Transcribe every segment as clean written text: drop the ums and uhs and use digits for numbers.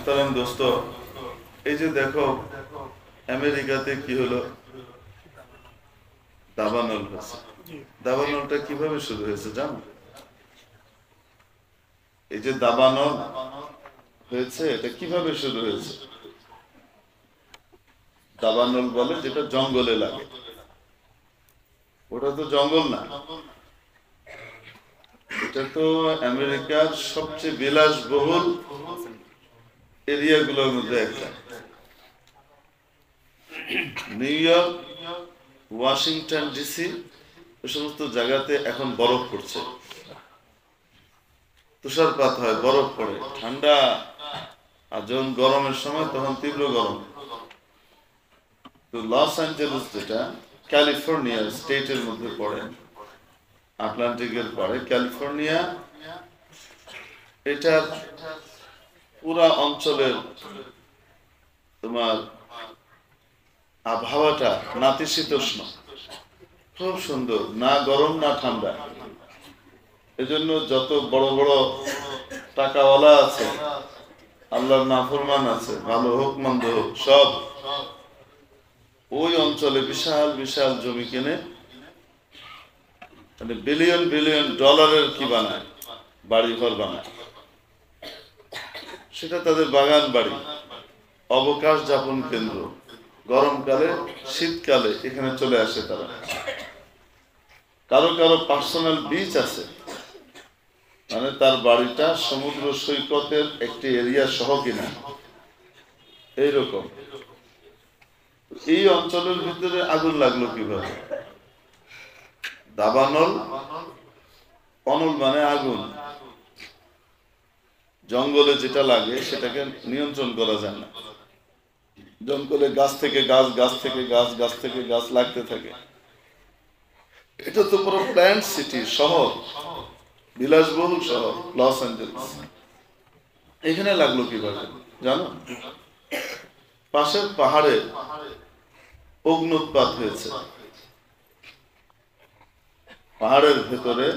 মোহতারাম দোস্ত, এই যে দেখো আমেরিকাতে কি হলো, দাবানল হয়েছে। দাবানলটা কিভাবে শুরু হয়েছে জানো? এই যে দাবানল হয়েছে এটা কিভাবে শুরু হয়েছে? দাবানল বলে যেটা জঙ্গলে লাগে, ওটা তো জঙ্গল না, এটা তো আমেরিকার সবচেয়ে বিলাসবহুল এরিয়াগুলোর মধ্যে একটা। নিউ ইয়র্ক, ওয়াশিংটন ডিসি, এই সমস্ত জায়গাতে এখন বরফ পড়ছে, তুষারপাত হয়, বরফ পড়ে, ঠান্ডা। আর যখন গরমের সময় তখন তীব্র গরম। তো লস অ্যাঞ্জেলেস যেটা ক্যালিফোর্নিয়া স্টেটের মধ্যে পড়ে, আটলান্টিকের পরে ক্যালিফোর্নিয়া, এটার পুরা অঞ্চলের তোমার আবহাওয়াটা নাতিশীতোষ্ণ, খুব সুন্দর, না গরম না ঠান্ডা। এজন্য যত বড় বড় টাকাওয়ালা আছে, আল্লাহর নাফরমান আছে, ভালো হোক মন্দ হোক, সব ওই অঞ্চলে বিশাল বিশাল জমি কিনে, মানে বিলিয়ন বিলিয়ন ডলারের কি বানায়, বাড়ি ঘর বানায়। সেটা তাদের বাগান বাড়ি, অবকাশ যাপন কেন্দ্র। গরমকালে শীতকালে এখানে চলে আসে তারা। কারো কারো পার্সোনাল বিচ আছে, মানে তার বাড়িটা সমুদ্র সৈকতের একটি এরিয়া সহ কিনা, এইরকম। এই অঞ্চলের ভিতরে আগুন লাগলো কিভাবে? দাবানল, অনল মানে আগুন। জঙ্গলে যেটা লাগে সেটাকে নিয়ন্ত্রণ করা যায় না। জঙ্গলে গাছ থেকে গাছ, গাছ থেকে গাছ, গাছ থেকে গাছ লাগতে থাকে। এটা তো পুরো প্ল্যান্ট সিটি, শহর, বিলাসবহুল শহর লস অ্যাঞ্জেলেস। এখানে লাগলো কিভাবে জানো? পাশের পাহাড়ে অগ্নুৎপাত হয়েছে। পাহাড়ের ভেতরে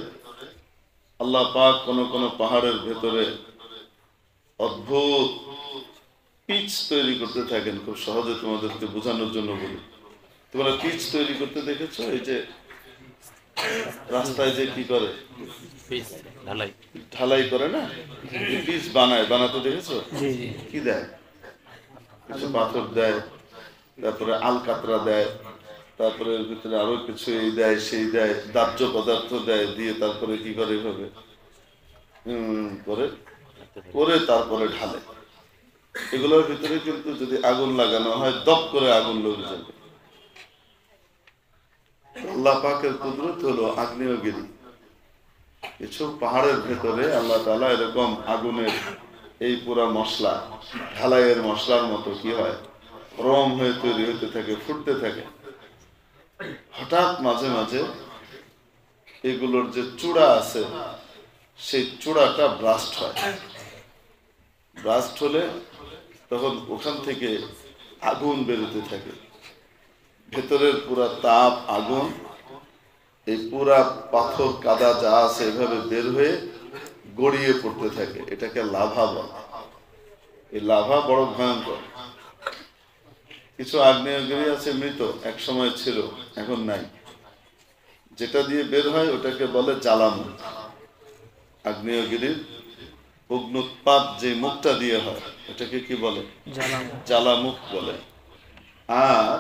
আল্লাহ পাক কোন কোন পাহাড়ের ভেতরে অদ্ভুত পিচ তৈরি করতে থাকেন। খুব সহজে তোমাদেরকে বোঝানোর জন্য বলি, তোমরা পিচ তৈরি করতে দেখেছো? এই যে রাস্তায় যে কি করে, ঢালাই করে না, পিচ বানায়, বানাতে দেখেছো? কি দেয়? কিছু পাথর দেয়, তারপরে আলকাতরা দেয়, তারপরে এর ভিতরে আরো কিছু এই দেয় সেই দেয়, দাহ্য পদার্থ দেয়, দিয়ে তারপরে কি করে এভাবে করে করে তারপরে ঢালে। এগুলোর ভিতরে কিন্তু যদি আগুন লাগানো হয়, দপ করে আগুন লেগে যাবে। আল্লাহ পাকের কুদরত হলো আগ্নেয়গিরি। কিছু পাহাড়ের ভেতরে আল্লাহ তাআলা এরকম আগুনের এই পুরা মশলা, ঢালাইয়ের মশলার মতো কি হয়, রং হয়ে তৈরি হতে থাকে, ফুটতে থাকে। হঠাৎ মাঝে মাঝে এগুলোর যে চূড়া আছে, সেই চূড়াটা ব্লাস্ট হয়। ব্লাস্ট হলে তখন ওখান থেকে আগুন বেরোতে থাকে। ভেতরের পুরা তাপ, আগুন, এই পুরা পাথর কাদা যা আছে এভাবে বের হয়ে গড়িয়ে পড়তে থাকে। এটাকে লাভা বলে। এই লাভা বড় ভয়ঙ্কর। কিছু আগ্নেয়গিরি আছে মৃত, এক সময় ছিল, এখন নাই। যেটা দিয়ে বের হয় ওটাকে বলে জ্বালামুখ। আগ্নেয়গিরির অগ্নুৎপাত যে মুখটা দিয়ে হয় ওটাকে কি বলে? জ্বালামুখ বলে। আর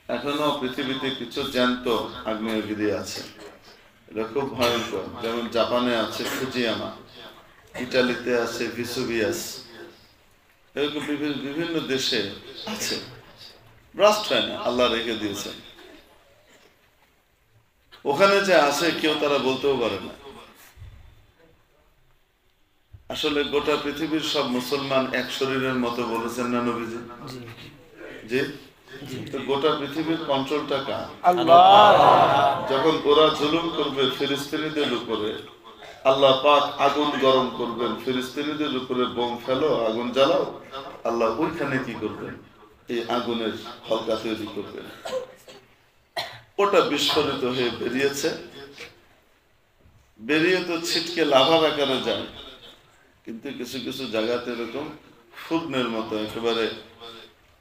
এখনো পৃথিবীতে কিছু জ্যান্ত আগ্নেয়গিরি আছে, এটা খুব ভয়ঙ্কর। যেমন জাপানে আছে ফুজিয়ামা, ইটালিতে আছে ভিসুভিয়াস, এরকম বিভিন্ন দেশে আছে। ব্লাস্ট হয় না, আল্লাহ রেখে দিয়েছেন। ওখানে যে আছে কেউ তারা বলতেও পারে না। আসলে গোটা পৃথিবীর সব মুসলমান এক শরীরের মতো বলেছেন না নবীজি? জি। তো গোটা পৃথিবীর কন্ট্রোলটা কার? যখন ওরা জুলুম করবে ফিলিস্তিনিদের উপরে, আল্লাহ পাক আগুন গরম করবেন, ফিলিস্তিনিদের উপরে বোম ফেলো, আগুন জ্বালাও, আল্লাহ ওইখানে কি করবেন? এই আগুনের হলকা তৈরি করবেন। ওটা বিস্ফোরিত হয়ে বেরিয়েছে, বেরিয়ে তো ছিটকে লাভার আকারে যায়। কিন্তু কিছু কিছু জায়গাতে এরকম ফুটনের মতো একেবারে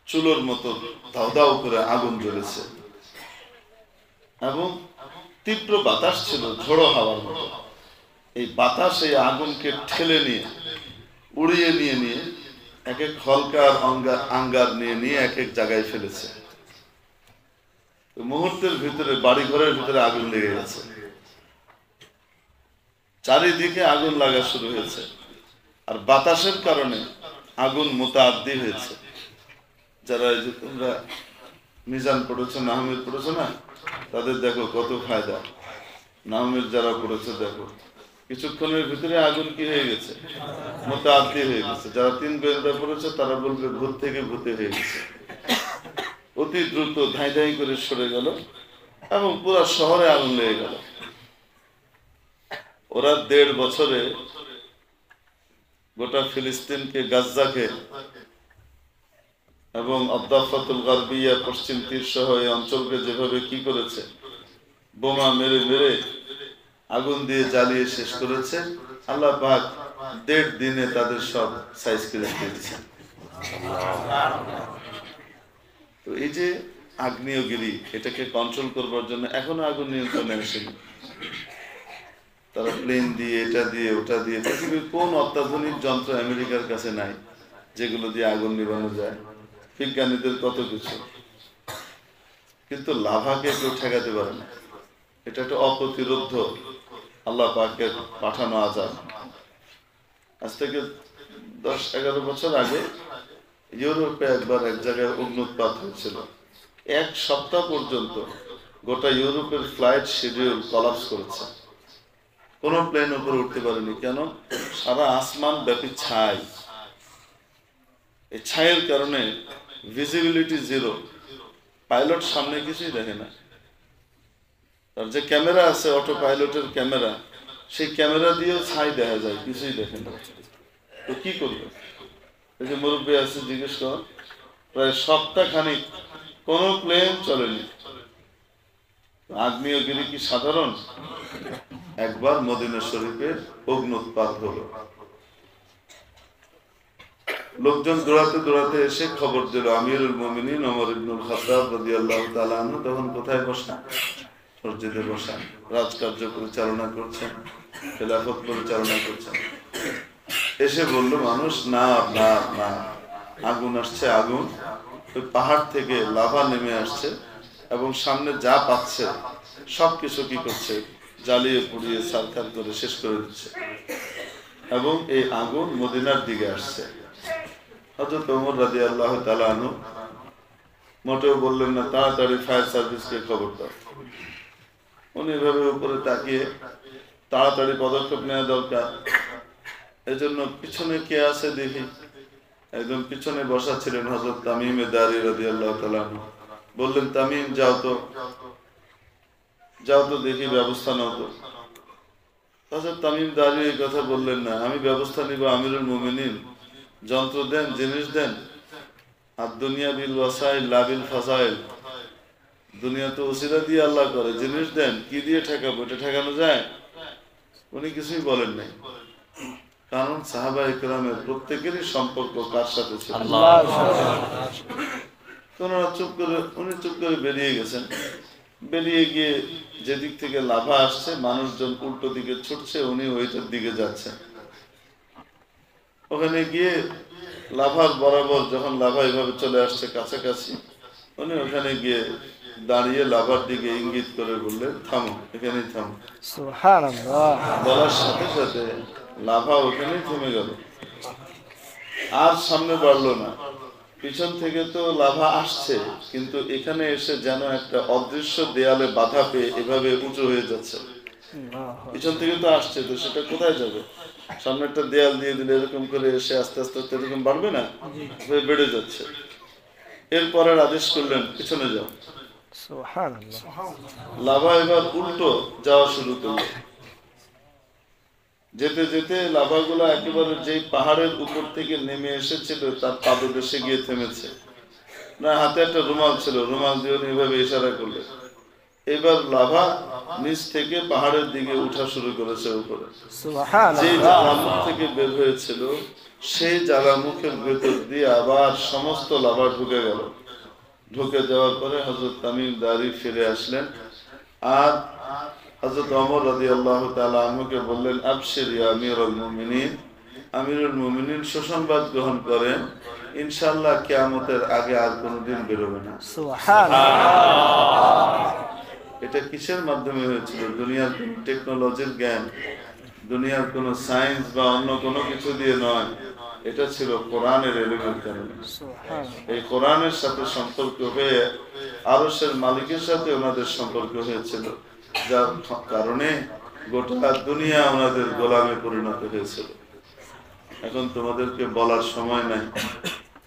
চুলোর মতো দাও দাও করে আগুন জ্বলেছে এবং তীব্র বাতাস ছিল, ঝোড়ো হাওয়ার মতো। এই বাতাস এই আগুনকে ঠেলে নিয়ে উড়িয়ে নিয়ে নিয়ে এক এক হলকার আঙ্গার নিয়ে নিয়ে এক এক জায়গায় ফেলেছে। মুহূর্তের ভিতরে বাড়ি ঘরের ভিতরে আগুন লেগে গেছে, চারিদিকে আগুন লাগা শুরু হয়েছে। আর বাতাসের কারণে আগুন মোতাআদ্দি হয়েছে। যারা এই যে তোমরা মিজান পড়েছো, নাহমির পড়েছো না, তাদের দেখো কত ফায়দা। নাহমির যারা পড়েছে দেখো কিছুক্ষণের ভিতরে আগুন কি হয়ে গেছে, মোতাআদ্দি হয়ে গেছে। যারা 3 গোয়েন্দা পড়েছে তারা বলবে ভূত থেকে ভূতে হয়ে গেছে। অতি দ্রুত ধাই ধাই করে সরে গেল এবং পুরো শহরে আগুন লেগে গেল। ওরা 1.5 বছরে গোটা ফিলিস্তিনকে, গাজ্জাকে এবং আদ্দাফাতুল গারবিয়া, পশ্চিম তীর সহ এই অঞ্চলকে যেভাবে কি করেছে, বোমা মেরে মেরে আগুন দিয়ে জ্বালিয়ে শেষ করেছে। আল্লাহ পাক 1.5 দিনে তাদের সব সাইজ করে দিয়েছে। তো এই যে আগ্নেয়গিরি, এটাকে কন্ট্রোল করবার জন্য এখনো আগুন নিয়ন্ত্রণে আসেনি। তারা প্লেন দিয়ে, এটা দিয়ে, ওটা দিয়ে, পৃথিবীর কোন অত্যাধুনিক যন্ত্র আমেরিকার কাছে নাই যেগুলো দিয়ে আগুন নিভানো যায়। বিজ্ঞানীদের কত কিছু, কিন্তু লাভাকে কেউ ঠেকাতে পারে না। এটা একটা অপ্রতিরোধ আল্লাহ পাকের পাঠানো আযাব। আজ থেকে 10-11 বছর আগে ইউরোপে একবার এক জায়গায় অগ্নুৎপাত হয়েছিল। 1 সপ্তাহ পর্যন্ত গোটা ইউরোপের ফ্লাইট শিডিউল কলাপস করেছে। কোনো প্লেন উপরে উঠতে পারেনি। কেন? সারা আসমান ব্যাপী ছাই। এই ছায়ের কারণে ভিজিবিলিটি 0, পাইলট সামনে কিছুই দেখে না। তার যে ক্যামেরা আছে, অটো পাইলটের ক্যামেরা, সেই ক্যামেরা দিয়েও ছাই দেখা যায়, কিছুই দেখে না। তো কি করবে? এই যে মুরব্বী আছে, জিজ্ঞেস কর, প্রায় সপ্তাহখানিক কোনো প্লেন চলেনি। আগ্নেয়গিরি কি সাধারণ? একবার মদিনা শরীফের অগ্নুৎপাত হলো, লোকজন দৌড়াতে দৌড়াতে এসে খবর দিল আমিরুল মুমিনিন ওমর ইবনুল খাত্তাব রাদিয়াল্লাহু তাআলা আনহু তখন কোথায় বসা? মসজিদে বসা, রাজকার্য পরিচালনা করছেন, খেলাফত পরিচালনা করছেন। এসে বলল মানুষ, না না না, আগুন আসছে, আগুন। ওই পাহাড় থেকে লাভা নেমে আসছে এবং সামনে যা পাচ্ছে সবকিছু কি করছে, জ্বালিয়ে পুড়িয়ে ছারখার করে শেষ করে দিচ্ছে। এবং এই আগুন মদিনার দিকে আসছে। হযরত ওমর রাদিয়াল্লাহু তাআলা আনহু মোটেও বললেন না তাড়াতাড়ি ফায়ার সার্ভিসকে খবর দাও। উনি এভাবে উপরে তাকিয়ে তাড়াতাড়ি পদক্ষেপ নেওয়া দরকার। এজন্য পিছনে কে আছে দেখি। একদম পিছনে বসা ছিলেন হযরত তামিম দারি রাদিয়াল্লাহু তাআলা আনহু। বললেন, তামিম যাও তো, যাও তো দেখি, ব্যবস্থা নাও তো। হযরত তামিম দারি এই কথা বললেন না, আমি ব্যবস্থা নিব আমিরুল মুমিনিন, যন্ত্র দেন, জিনিস দেন। আর দুনিয়া বিল ওয়াসাইল লা বিল ফাসাইল, দুনিয়া তো ওসিলা দিয়ে আল্লাহ করে, জিনিস দেন, কি দিয়ে ঠেকাবো, এটা ঠেকানো যায়? উনি কিছুই বলেন নাই। কারণ সাহাবায়ে কেরামের প্রত্যেকেরই সম্পর্ক কার সাথে ছিল? আল্লাহর সাথে। উনি চুপ করে বেরিয়ে গেছেন। বেরিয়ে গিয়ে যেদিক থেকে লাভা আসছে, মানুষজন উল্টো দিকে ছুটছে, উনি ওইটার দিকে যাচ্ছেন। ওখানে গিয়ে লাভার বরাবর যখন লাভা এইভাবে চলে আসছে কাছাকাছি, উনি ওখানে গিয়ে দাঁড়িয়ে লাভার দিকে ইঙ্গিত করে বললেন, থামো, এখানেই থামো। সুবহানাল্লাহ। বলার সাথে সাথে লাভা ওখানেই থেমে গেল, আর সামনে বাড়লো না। পিছন থেকে তো লাভা আসছে, কিন্তু এখানে এসে যেন একটা অদৃশ্য দেয়ালে বাধা পেয়ে এভাবে উঁচু হয়ে যাচ্ছে। পিছন থেকে তো আসছে, তো সেটা কোথায় যাবে? সামনে একটা দেয়াল দিয়ে দিলে এরকম করে এসে আস্তে আস্তে আস্তে এরকম বাড়বে না, বেড়ে যাচ্ছে। এরপরে আদেশ করলেন, পিছনে যাও। লাভা এবার উল্টো যাওয়া শুরু করলো। যেতে যেতে লাভাগুলো একেবারে যেই পাহাড়ের উপর থেকে নেমে এসেছিল তার পাদদেশে গিয়ে থেমেছে। না, হাতে একটা রুমাল ছিল, রুমাল দিয়ে এভাবে ইশারা করলেন। এবার লাভা নিচ থেকে পাহাড়ের দিকে উঠা শুরু করেছে উপরে। সুবহানাল্লাহ। যে জ্বালামুখ থেকে বের হয়েছিল সেই জ্বালামুখের ভেতর দিয়ে আবার সমস্ত লাভা ঢুকে গেল। ঢুকে যাওয়ার পরে হযরত তামিম দারি ফিরে আসলেন আর হযরত ওমর রাদিয়াল্লাহু তাআলা আনহুকে বললেন, আবশির ইয়া আমিরুল মুমিনিন, আমিরুল মুমিনিন সুসংবাদ গ্রহণ করেন, ইনশাআল্লাহ কিয়ামতের আগে আর কোনোদিন বেরোবে না। সুবহানাল্লাহ। এটা কিসের মাধ্যমে হয়েছিল? দুনিয়ার টেকনোলজির জ্ঞান, দুনিয়ার কোন সায়েন্স বা অন্য কোনো কিছু দিয়ে নয়, এটা ছিল কোরআনের ইলমের কারণে। এই কোরআনের সাথে সম্পর্ক হয়ে আরশের মালিকের সাথে ওনাদের সম্পর্ক হয়েছিল, যার কারণে গোটা দুনিয়া ওনাদের গোলামে পরিণত হয়েছিল। এখন তোমাদেরকে বলার সময় নাই,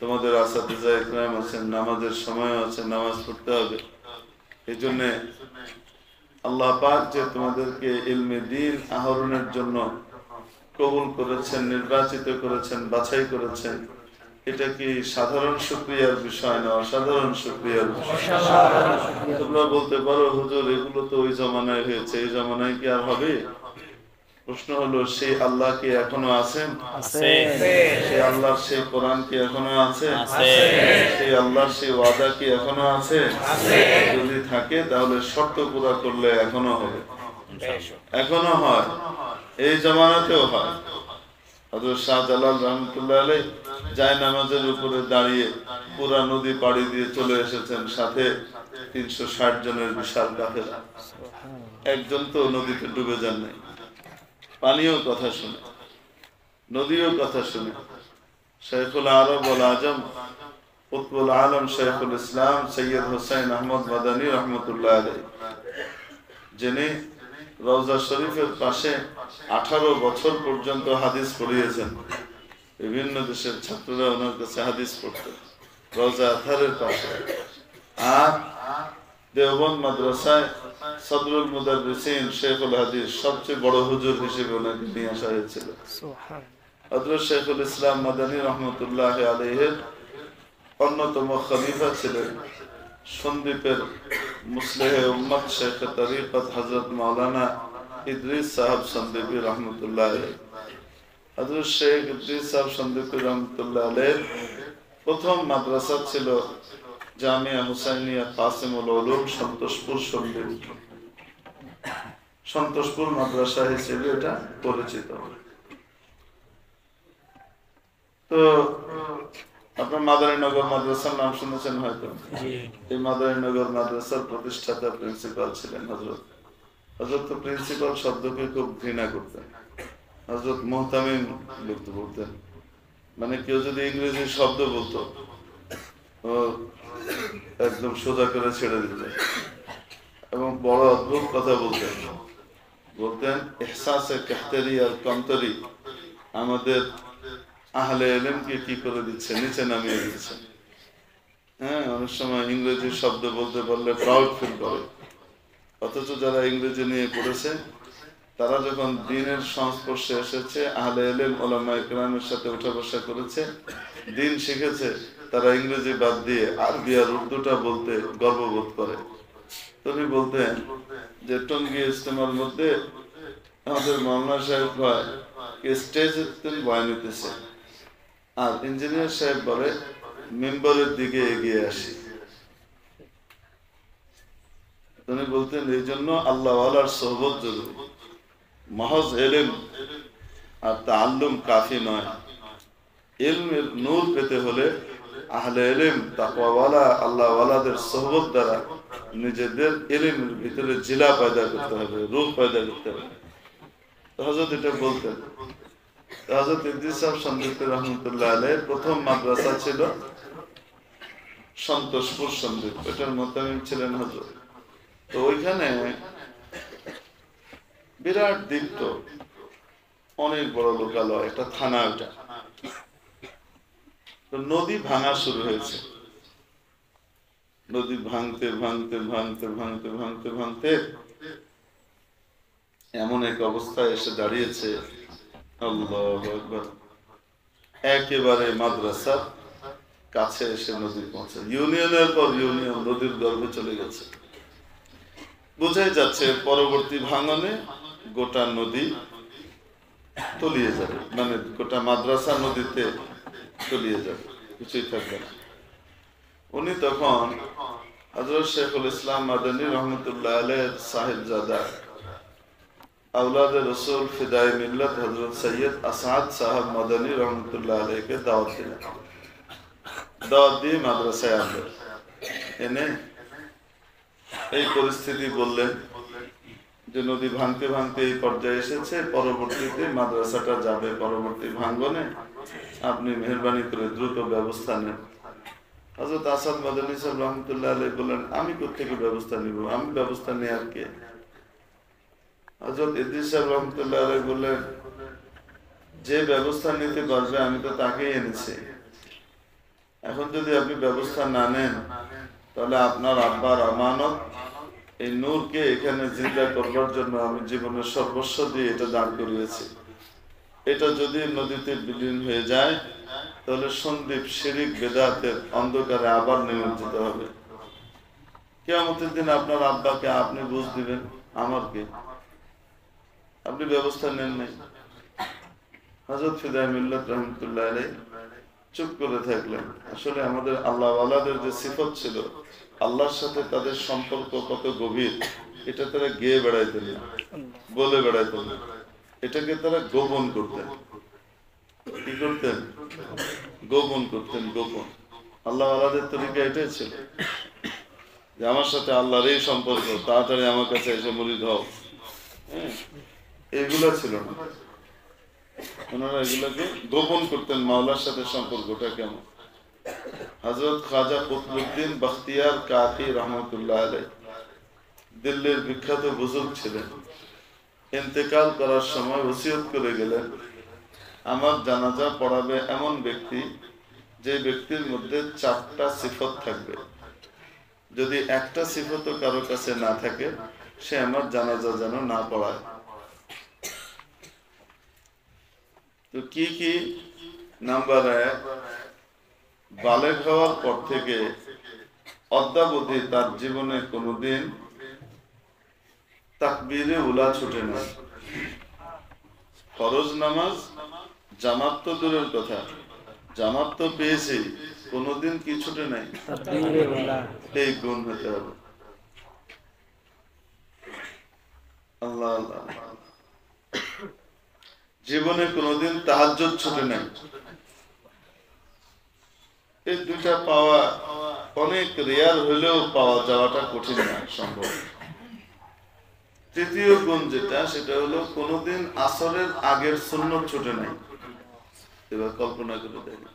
তোমাদের আসাতিজা ইকরাম আছেন, নামাজের সময় আছে, নামাজ পড়তে হবে। এই জন্য আল্লাহ পাক যে তোমাদেরকে ইলমে দ্বীন আহরণের জন্য কবুল করেছেন, নির্বাচিত করেছেন, বাছাই করেছেন, এটা কি সাধারণ শুকরিয়ার বিষয় না, অসাধারণ শুকরিয়ার বিষয়? তোমরা বলতে পারো, হুজুর এগুলো তো ওই জমানায় হয়েছে, এই জমানায় কি আর হবে? প্রশ্ন হলো, সেই আল্লাহ কি এখনো আছেন? সেই আল্লাহর সেই কোরআন কি এখনো আছে? সেই আল্লাহর সেই ওয়াদা কি এখনো আছে? যদি থাকে তাহলে শর্ত পুরা করলে এখনো হবে, এখনো হয়, এই জমানাতেও হয়। হযরত শাহজালাল রাহমাতুল্লাহ আলাইহি যায় নামাজের উপরে দাঁড়িয়ে পুরা নদী পাড়ি দিয়ে চলে এসেছেন, সাথে 360 জনের বিশাল কাফেলা। একজন তো নদীতে ডুবে যান নাই, পানিও কথা শুনে, নদীও কথা শুনে। শাইখুল আরব ওয়াল আজম কুতবুল আলম শাইখুল ইসলাম সৈয়দ হুসাইন আহমদ মাদানী রহমতুল্লাহ আলাইহি, যিনি রওজা শরীফের পাশে 18 বছর পর্যন্ত হাদিস পড়িয়েছেন, বিভিন্ন দেশের ছাত্ররা ওনার কাছে হাদিস পড়তেন রওজা আথারের পাশে। আর দেওবন্দ মাদ্রাসায় সদরুল মুদাররিসিন শেখুল হাদিস, সবচেয়ে বড় হুজুর হিসেবে ওনাকে নিয়ে আসা হয়েছিল। হযরত শেখুল ইসলাম মাদানী রহমতুল্লাহ আলাইহির অন্যতম খলিফা ছিলেন সন্দ্বীপের মুসলিহে উম্মত শেখ তরিকত হযরত মাওলানা ইদ্রিস সাহেব সন্দ্বীপী রহমতুল্লাহ আলাইহি। হযরত শেখ ইদ্রিস সাহেব সন্দ্বীপী রহমতুল্লাহ আলাইহির প্রথম মাদ্রাসা ছিল জামিয়া হুসাইনিয়া কাসিমুল উলুম সন্তোষপুর সন্দ্বীপ, সন্তোষপুর মাদ্রাসা হিসেবে এটা পরিচিত। তো আপনার মাদারীনগর মাদ্রাসার নাম শুনেছেন হয়তো। এই মাদারীনগর মাদ্রাসার প্রতিষ্ঠাতা প্রিন্সিপাল ছিলেন হযরত। হযরত তো প্রিন্সিপাল শব্দকে খুব ঘৃণা করতেন, হযরত মুহতামিম বলতেন। মানে কেউ যদি ইংরেজি শব্দ বলতো ও একদম সোজা করে ছেড়ে দিতেন, এবং বড় অদ্ভুত কথা বলতেন। বলতেন ইহসাসে কাহতারি আর কমতরি আমাদের আহলে ইলমকে কি করে দিচ্ছে, নিচে নামিয়ে দিচ্ছে। হ্যাঁ, অনেক সময় ইংরেজি শব্দ বলতে পারলে প্রাউড ফিল করে, অথচ যারা ইংরেজি নিয়ে পড়েছে তারা যখন দ্বীনের সংস্পর্শে এসেছে, আহলে ইলম উলামায়ে কেরামের সাথে উঠা বসা করেছে, দ্বীন শিখেছে, তারা ইংরেজি বাদ দিয়ে আরবি আর উর্দুটা বলতে গর্ববোধ করে। তিনি বলতেন যে টঙ্গী ইজতেমার মধ্যে আমাদের মাওলানা সাহেব হয় স্টেজে বয়ান নিতেছে, আর ইঞ্জিনিয়ার সাহেব বলে মেম্বারের দিকে এগিয়ে আসি। তিনি বলতেন এই জন্য আল্লাহ ওয়ালার সোহবত জরুরি, মহজ ইলম আর তাআল্লুম কাফি নয়। ইলমের নূর পেতে হলে আহলে ইলম তাকওয়াওয়ালা আল্লাহ ওয়ালাদের সোহবত দ্বারা নিজেদের ইলমের ভিতরে জিলা পয়দা করতে হবে, রূহ পয়দা করতে হবে। হযরত এটা বলতেন। হযরত ইদ্রিস সাহেব সন্দ্বীপী রহমতুল্লাহ আলাইহির প্রথম মাদ্রাসা ছিল সন্তোষপুর সন্দ্বীপ, এটার মুহতামিম ছিলেন হযরত। তো ওইখানে বিরাট দীপ্ত, অনেক বড় লোকালয়, একটা থানা ওটা। তো নদী ভাঙা শুরু হয়েছে, নদী ভাঙতে ভাঙতে ভাঙতে ভাঙতে ভাঙতে ভাঙতে এমন এক অবস্থায় এসে দাঁড়িয়েছে, আল্লাহু আকবার, একেবারে মাদ্রাসার কাছে এসে নদী পৌঁছে। ইউনিয়নের পর ইউনিয়ন নদীর গর্ভে চলে গেছে। বোঝাই যাচ্ছে পরবর্তী ভাঙনে গোটা নদী তলিয়ে যাবে, মানে গোটা মাদ্রাসা নদীতে তলিয়ে যাবে, কিছুই থাকবে না। উনি তখন হযরত শেখুল ইসলাম মাদানী রহমতুল্লাহ আলাইহির সাহিবজাদা আওলাদে রসুল ফিদায়ে মিল্লাত হযরত সৈয়দ আসাদ সাহেব মাদানী রহমতুল্লাহ আলাইহিকে দাওয়াত দিলেন। দাওয়াত দিয়ে মাদ্রাসায় আনলেন, এনে এই পরিস্থিতি বললেন যে নদী ভাঙতে ভাঙতে এই পর্যায়ে এসেছে, পরবর্তীতে মাদ্রাসাটা যাবে পরবর্তী ভাঙ্গনে, আপনি মেহেরবানি করে দ্রুত ব্যবস্থা নেন। হযরত আসাদ মাদানী সাহেব রহমতুল্লাহ আলাইহি বললেন, আমি কোত্থেকে ব্যবস্থা নিব, আমি ব্যবস্থা নেয়ার কে? হযরত ইদ্রিস সাহেব রহমতুল্লাহ আলাইহি বললেন, যে ব্যবস্থা নিতে পারবে আমি তো তাকেই এনেছি, এখন যদি আপনি ব্যবস্থা না নেন তাহলে আপনার আব্বার আমানত এই নূরকে এখানে জিন্দা করবার জন্য আমি জীবনের সর্বস্ব দিয়ে এটা দান করিয়েছি, এটা যদি নদীতে বিলীন হয়ে যায় তাহলে সন্দীপ শিরিক বেদাতের অন্ধকারে আবার নিমজ্জিত হবে। কিয়ামতের দিন আপনার আব্বাকে আপনি বুঝ দিবেন, আমার কি? আপনি ব্যবস্থা নেন নাই। হযরত ফিদায়ে মিল্লাত রহমতুল্লাহ আলাইহি চুপ করে থাকলেন। আসলে আমাদের আল্লাহ ওয়ালাদের যে সিফত ছিল, আল্লাহর সাথে তাদের সম্পর্ক কত গভীর, এটা তারা গেয়ে বেড়াইতেন না, বলে বেড়াইতেন না, এটাকে তারা গোপন করতেন। কি করতেন? গোপন করতেন, গোপন। আল্লাহ ওয়ালাদের তরিকা এটাই ছিল যে আমার সাথে আল্লাহর এই সম্পর্ক, তাড়াতাড়ি আমার কাছে এসে মুরিদ হও। এগুলা ছিল না, ওনারা এগুলাকে গোপন করতেন। মাওলার সাথে সম্পর্কটা কেমন? হযরত খাজা কুতবুদ্দিন বখতিয়ার কাকি রহমতুল্লাহ আলাইহি দিল্লির বিখ্যাত বুজুর্গ ছিলেন। ইন্তেকাল করার সময় ওসিয়ত করে গেলেন, আমার জানাজা পড়াবে এমন ব্যক্তি যে ব্যক্তির মধ্যে 4টা সিফত থাকবে, যদি একটা সিফতও কারো কাছে না থাকে সে আমার জানাজা যেন না পড়ায়। তো কি কি? নাম্বার 1, বালেগ হওয়ার পর থেকে অদ্যাবধি তার জীবনে কোনোদিন তাকবীরে উলা ছুটে না। ফরজ নামাজ জামাত তো দূরের কথা, জামাত তো পেয়েছি, কোনোদিন কি ছুটে নাই? এই গুণ হতে হবে। আল্লাহ আল্লাহ। জীবনে কোনোদিন তাহাজ্জুদ ছুটে নাই। এই দুইটা পাওয়া অনেক রেয়ার হলেও পাওয়া যাওয়াটা কঠিন না, সম্ভব। তৃতীয় গুণ যেটা, সেটা হলো কোনোদিন আসরের আগের সুন্নত ছুটে নাই। এবার কল্পনা করে দেখেন,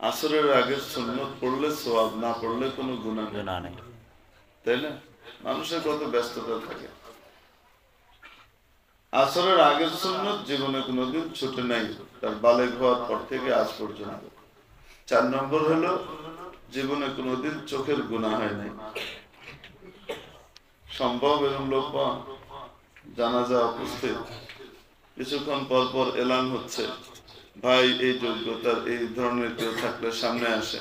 আসরের আগের সুন্নত পড়লে সওয়াব, না পড়লে কোনো গুনাহ নেই, তাই না? মানুষের কত ব্যস্ততা থাকে। আসরের আগের সুন্নত জীবনে কোনোদিন ছুটে নাই তার বালেগ হওয়ার পর থেকে আজ পর্যন্ত। 4 নম্বর হলো জীবনে কোনোদিন চোখের গুনাহ হয় নাই। সম্ভব এরকম লোক পাওয়া? জানাজা উপস্থিত, কিছুক্ষণ পর পর এলান হচ্ছে, ভাই এই যোগ্যতার এই ধরনের কেউ থাকলে সামনে আসে।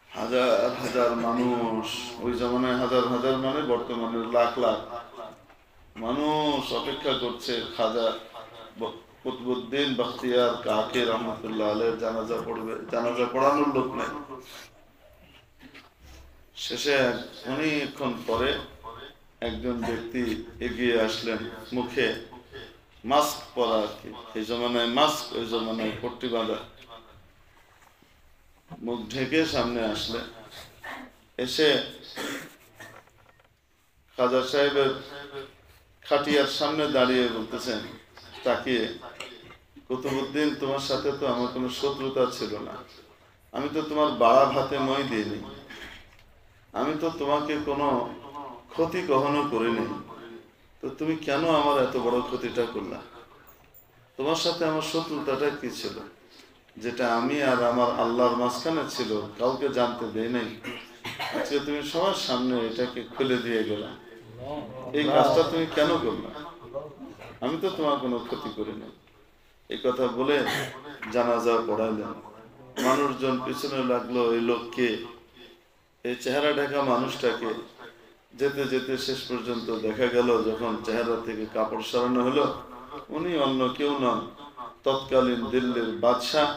হাজার হাজার মানুষ, ওই জমানায় হাজার হাজার মানে বর্তমানে লাখ লাখ মানুষ অপেক্ষা করছে খাজা কুতবুদ্দিন বখতিয়ার কাকি রহমতুল্লাহ আলাইহির জানাজা পড়বে। জানাজা পড়ানোর লোক নাই। শেষে অনেকক্ষণ পরে একজন ব্যক্তি এগিয়ে আসলেন, মুখে মাস্ক পরা, আর কি এই জমানায় মাস্ক, ওই জমানায় পট্টি বাঁধা, মুখ ঢেকে সামনে আসলে, এসে খাজা সাহেবের খাটিয়ার সামনে দাঁড়িয়ে বলতেছেন তাকিয়ে, কুতুবউদ্দিন, তোমার সাথে তো আমার কোনো শত্রুতা ছিল না, আমি তো তোমার বাড়া ভাতে মই দিইনি, আমি তো তোমাকে কোনো ক্ষতি কখনো করিনি, তো তুমি কেন আমার এত বড় ক্ষতিটা করলা? তোমার সাথে আমার শত্রুতাটা কি ছিল, যেটা আমি আর আমার আল্লাহর মাঝখানে ছিল, কাউকে জানতে দেই নাই, আজকে তুমি সবার সামনে এটাকে খুলে দিয়ে গেলা, এই কাজটা তুমি কেন করলা? আমি তো তোমার কোনো ক্ষতি করি না। এই কথা বলে জানাজা পড়াইলেন। মানুষজন পিছনে লাগলো, এই লোককে, এই চেহারা ঢাকা মানুষটাকে। যেতে যেতে শেষ পর্যন্ত দেখা গেল যখন চেহারা থেকে কাপড় সরানো হলো, উনি অন্য কেউ নন, তৎকালীন দিল্লির বাদশাহ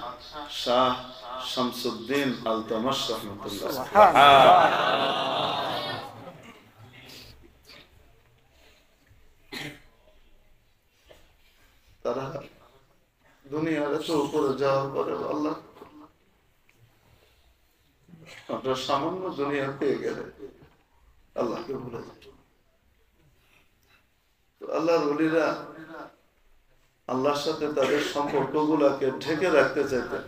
শাহ শামসুদ্দিন আলতামাশ রহমতুল্লাহ। তারা দুনিয়ার এত উপরে যাওয়ার পরে আল্লাহ, আমরা সামান্য দুনিয়া পেয়ে গেলে আল্লাহকে ভুলে যাই। আল্লাহর ওলিরা আল্লাহর সাথে তাদের সম্পর্ক গুলাকে ঢেকে রাখতে চাইতেন।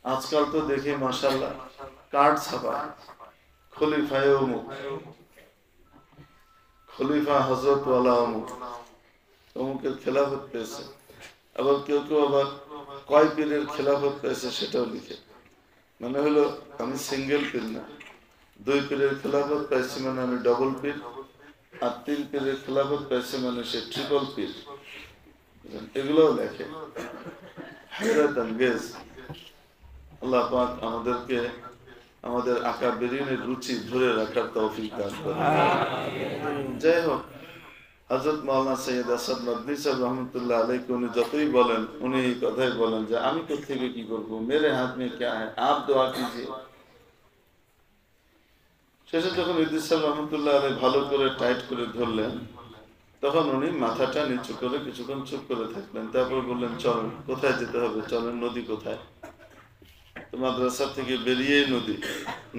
আজকাল তো দেখি মাশাআল্লাহ কার্ড ছাপায়, খলিফায়ে অমুক, খলিফা হযরত ওয়ালা অমুক, অমুকের খেলাফত পেয়েছে। আবার কেউ কেউ আবার কয় পীরের খেলাফত পেয়েছে সেটাও লিখে। মানে হলো আমি সিঙ্গেল পীর না, 2 পীরের খেলাফত পাইছি মানে আমি ডবল পীর, আর 3 পীরের খেলাফত পাইছে মানে সে ট্রিপল পীর। এগুলোও লেখে। হায়রাত আঙ্গেজ। আল্লাহ পাক আমাদেরকে আমাদের আকাবিরিনের রুচি ধরে রাখার তৌফিক দান করেন। যাই হোক, হযরত মাওলানা সৈয়দ আসাদ মাদনী সাহেব রহমতুল্লাহ আলাইহি উনি যতই বলেন, উনি এই কথাই বলেন যে আমি কোত্থেকে কি করবো, মেরে হাত মে ক্যা হ্যায়, আপ দোয়া কিজিয়ে। শেষে যখন ইদ্রিস সাহেব রহমতুল্লাহ আলাইহি ভালো করে টাইট করে ধরলেন, তখন উনি মাথাটা নিচু করে কিছুক্ষণ চুপ করে থাকলেন। তারপর বললেন চলেন, কোথায় যেতে হবে, চলেন, নদী কোথায়? তো মাদ্রাসা থেকে বেরিয়ে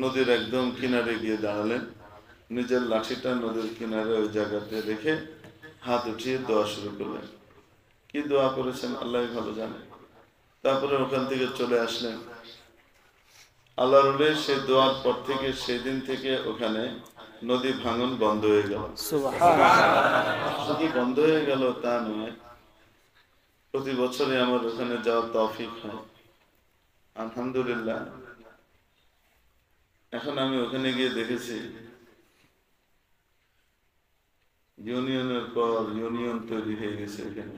নদীর একদম কিনারে গিয়ে দাঁড়ালেন, নিজের লাঠিটা নদীর কিনারে ওই জায়গাতে রেখে হাত উঠিয়ে দোয়া শুরু করলেন। কি দোয়া করেছেন আল্লাহ ভালো জানে। তারপরে ওখান থেকে চলে আসলেন। আল্লাহর ওলি সেই দোয়ার পর থেকে সেই দিন থেকে ওখানে নদী ভাঙন বন্ধ হয়ে গেল। শুধু বন্ধ হয়ে গেল তা নয়, প্রতি বছরে আমার ওখানে যাওয়ার তৌফিক হয় আলহামদুলিল্লাহ। এখন আমি ওখানে গিয়ে দেখেছি ইউনিয়নের পর ইউনিয়ন তৈরি হয়ে গেছে। এখানে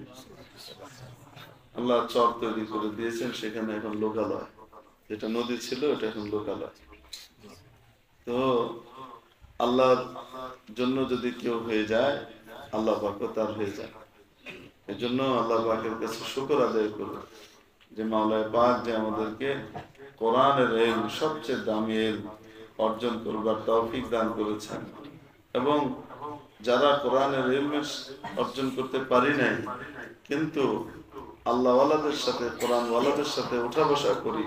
আল্লাহ চর তৈরি করে দিয়েছেন, সেখানে এখন লোকালয়। যেটা নদী ছিল ওটা এখন লোকালয়। তো আল্লাহর জন্য যদি কেউ হয়ে যায়, আল্লাহ পাকও তার হয়ে যায়। এই জন্য আল্লাহ পাকের কাছে শুকর আদায় করব যে মাওলানা পাক যে আমাদেরকে কোরআনের ইলম, সবচেয়ে দামি ইলম অর্জন করবার তৌফিক দান করেছেন। এবং যারা কোরআনের ইলম অর্জন করতে পারি নাই, কিন্তু আল্লাহ ওয়ালাদের সাথে, কোরআন ওয়ালাদের সাথে উঠা বসা করি,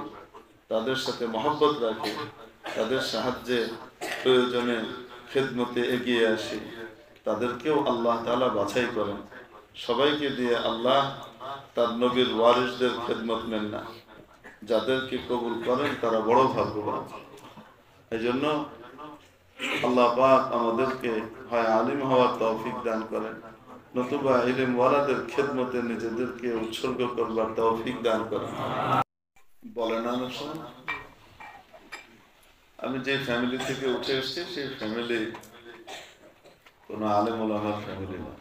তাদের সাথে মহব্বত রাখি, তাদের সাহায্যে প্রয়োজনে খেদমতে এগিয়ে আসি, তাদেরকেও আল্লাহ তাআলা বাছাই করেন। সবাইকে দিয়ে আল্লাহ তার নবীর ওয়ারিসদের খেদমত নেন না। যাদেরকে কবুল করেন তারা বড় ভাগ্যবান। এই জন্য আল্লাহ পাক আমাদেরকে হয় আলিম হওয়ার তৌফিক দান করেন, নতুবা ইলম ওয়ালাদের খেদমতে নিজেদেরকে উৎসর্গ করবার তৌফিক দান করেন। বলেন অনেক সময় আমি যে ফ্যামিলি থেকে উঠে এসেছি সেই ফ্যামিলি কোনো আলেম ওলামার ফ্যামিলি না।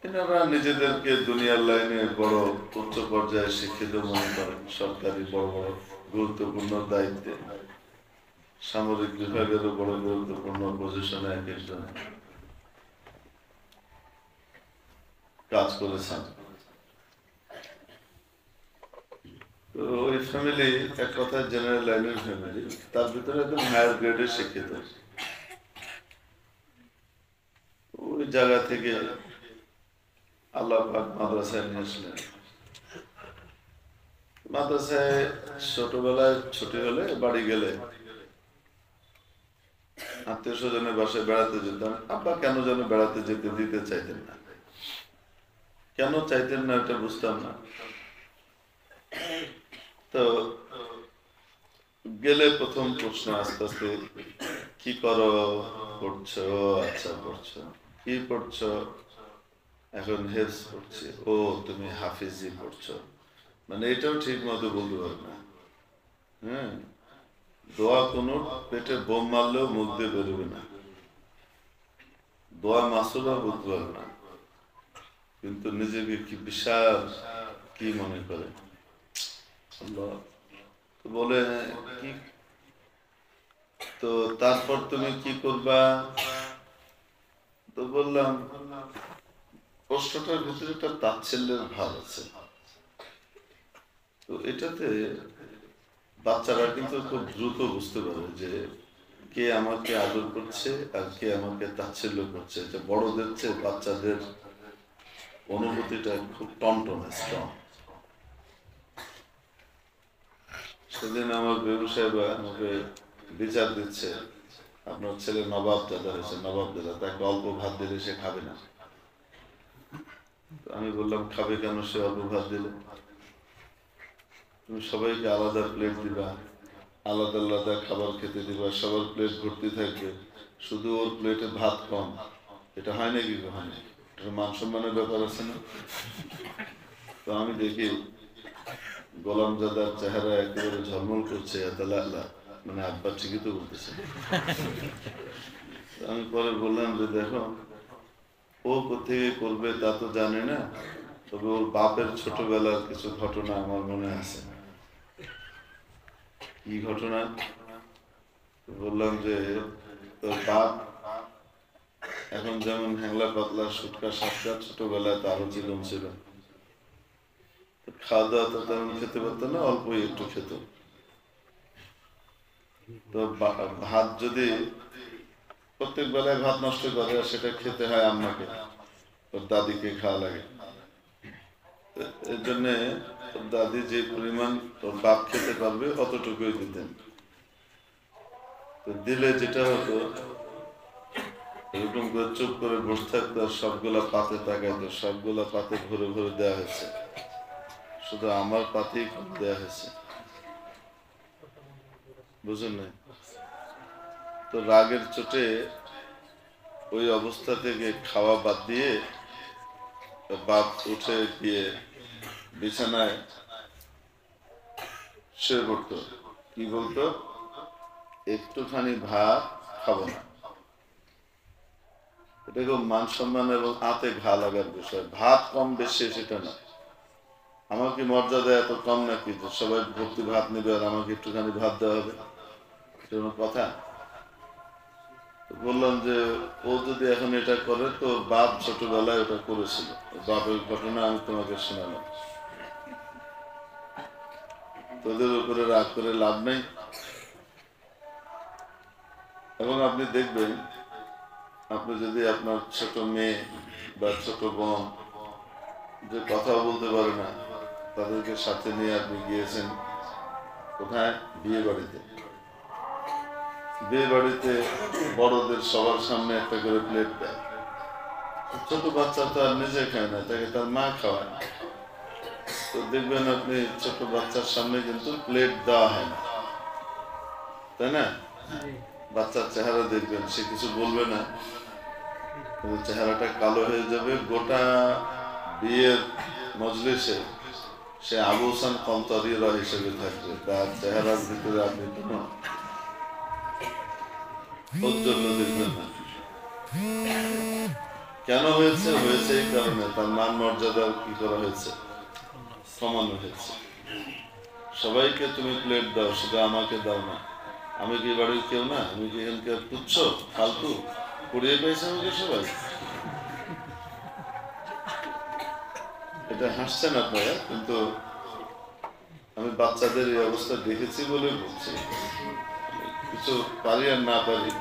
এনারা নিজেদেরকে দুনিয়ার লাইনে বড় উচ্চ পর্যায়ে শিক্ষিত মনে করেন, সরকারি বড় বড় গুরুত্বপূর্ণ দায়িত্বে, সামরিক বিভাগেরও বড় গুরুত্বপূর্ণ পজিশনে এক একজন কাজ করেছেন। তো ওই ফ্যামিলি এক কথা জেনারেল লাইনের ফ্যামিলি, তার ভিতরে একদম হায়ার গ্রেডের শিক্ষিত। ওই জায়গা থেকে আল্লাহ পাক মাদ্রাসায় নিয়ে আসলেন। মাদ্রাসায় ছোটবেলায় ছুটি হলে বাড়ি গেলে আত্মীয় স্বজনের বাসায় বেড়াতে যেতাম। আব্বা কেন যেন বেড়াতে যেতে দিতে চাইতেন না। কেন চাইতেন না এটা বুঝতাম না। তো গেলে প্রথম প্রশ্ন আস্তে আস্তে, কি করো? পড়ছো? আচ্ছা পড়ছো। কি পড়ছো? এখন হেফজ পড়ছি। ও তুমি হাফিজি পড়ছো, মানে এটাও ঠিক মতো বলতে পারবে না। হ্যাঁ, দোয়া কোনো পেটে বোম মারলেও মুখ দিয়ে বেরোবে না, দোয়া মাসুলা বলতে পারবে না, কিন্তু নিজেকে কি বিশাল কি মনে করে। বলে কি তো তারপর তুমি কি করবা? তো বললাম প্রশ্নটার ভিতরে একটা তাচ্ছিল্যের ভাব আছে। তো এটাতে বাচ্চারা কিন্তু খুব দ্রুত বুঝতে পারে যে কে আমাকে আদর করছে আর কে আমাকে তাচ্ছিল্য করছে। যে বড়দের চেয়ে বাচ্চাদের অনুভূতিটা খুব টনটনে, স্ট্রং। সেদিন আমার ব্যবসায়ীরা আমাকে বিচার দিচ্ছে, আপনার ছেলে নবাব দাদা হয়েছে, নবাব দাদা, তাকে অল্প ভাত দিলে সে খাবে না। আমি বললাম খাবে কেন সে অল্প ভাত দিলে? তুমি সবাইকে আলাদা প্লেট দিবা, আলাদা আলাদা খাবার খেতে দিবা, সবার প্লেট ভর্তি থাকবে, শুধু ওর প্লেটে ভাত কম। এটা হয় নাকি কখনো? এটা মান সম্মানের ব্যাপার আছে না? তো আমি দেখি গোলামজাদার চেহারা একেবারে ঝলমল করছে, মানে আব্বা ঠিকই তো বলতেছে। আমি পরে বললাম যে দেখো, ও কোথেকে করবে তা তো জানে না, তবে ওর বাপের ছোটবেলার কিছু ঘটনা আমার মনে আছে। কি ঘটনা? বললাম যে তোর বাপ এখন যেমন হ্যাংলা পাতলা সুটকা সাতকা, ছোটবেলায় তারও জীবন ছিল। খাওয়া দাওয়া তো তেমন খেতে পারতো না, অল্পই একটু খেত। তো ভাত যদি প্রত্যেক বেলায় ভাত নষ্ট করে, সেটা খেতে হয় আম্মাকে, ওর দাদিকে খাওয়া লাগে। এর জন্যে ওর দাদি যে পরিমাণ ওর বাপ খেতে পারবে অতটুকুই দিতেন। তো দিলে যেটা হতো, এরকম করে চুপ করে বসে থাকতো আর সবগুলা পাতে তাকাইতো, সবগুলা পাতে ভরে ভরে দেওয়া হয়েছে, শুধু আমার পাতেই কম দেওয়া হয়েছে। বুঝলেন না? তো রাগের চোটে ওই অবস্থা থেকে খাওয়া বাদ দিয়ে বাপ উঠে গিয়ে বিছানায় শুয়ে পড়তো। কি বলতো? একটুখানি ভাত খাবো না। এটা খুব মান সম্মান এবং হাতে ঘা লাগার বিষয়। ভাত কম বেশি সেটা না। আমার কি মর্যাদা এত কম নাকি যে সবাই ভর্তি ভাত নেবে আর আমাকে একটুখানি ভাত দেওয়া হবে? এটা কোনো কথা? বললাম যে ও যদি এখন এটা করে, তো বাপ ছোটবেলায় ওটা করেছিল। বাপের ঘটনা আমি তোমাকে শোনালাম। তোদের উপরে রাগ করে লাভ নেই। এবং আপনি দেখবেন, আপনি যদি আপনার ছোট মেয়ে বা ছোট বোন যে কথা বলতে পারে না, তাদেরকে সাথে নিয়ে আপনি গিয়েছেন কোথায়? বিয়ে বাড়িতে। বিয়ে বাড়িতে বড়দের সবার সামনে একটা করে প্লেট দেয়। ছোট বাচ্চা তো আর নিজে খায় না, তাকে তার মা খাওয়ায়। তো দেখবেন আপনি ছোট বাচ্চার সামনে কিন্তু প্লেট দেওয়া হয় না, তাই না? বাচ্চার চেহারা দেখবেন, সে কিছু বলবে না, কিন্তু চেহারাটা কালো হয়ে যাবে। গোটা বিয়ের মজলিসে সে আবু হাসান কমতারিরা হিসেবে থাকবে, তার চেহারার ভিতরে আপনি কোনো ঔজ্জ্বল্য দেখবেন না। কেন হয়েছে? হয়েছে এই কারণে তার মান মর্যাদা কি করা হয়েছে? কমানো হয়েছে। সবাইকে তুমি প্লেট দাও, শুধু আমাকে দাও না। আমি কি বাড়ির কেউ না? আমি কি এখানকার তুচ্ছ, ফালতু? পড়িয়ে পেয়েছে আমাকে সবাই? এটা হাসছেন আপনারা, কিন্তু আমি বাচ্চাদের এই অবস্থা দেখেছি বলে বলছি। কিছু পারি আর না পারি,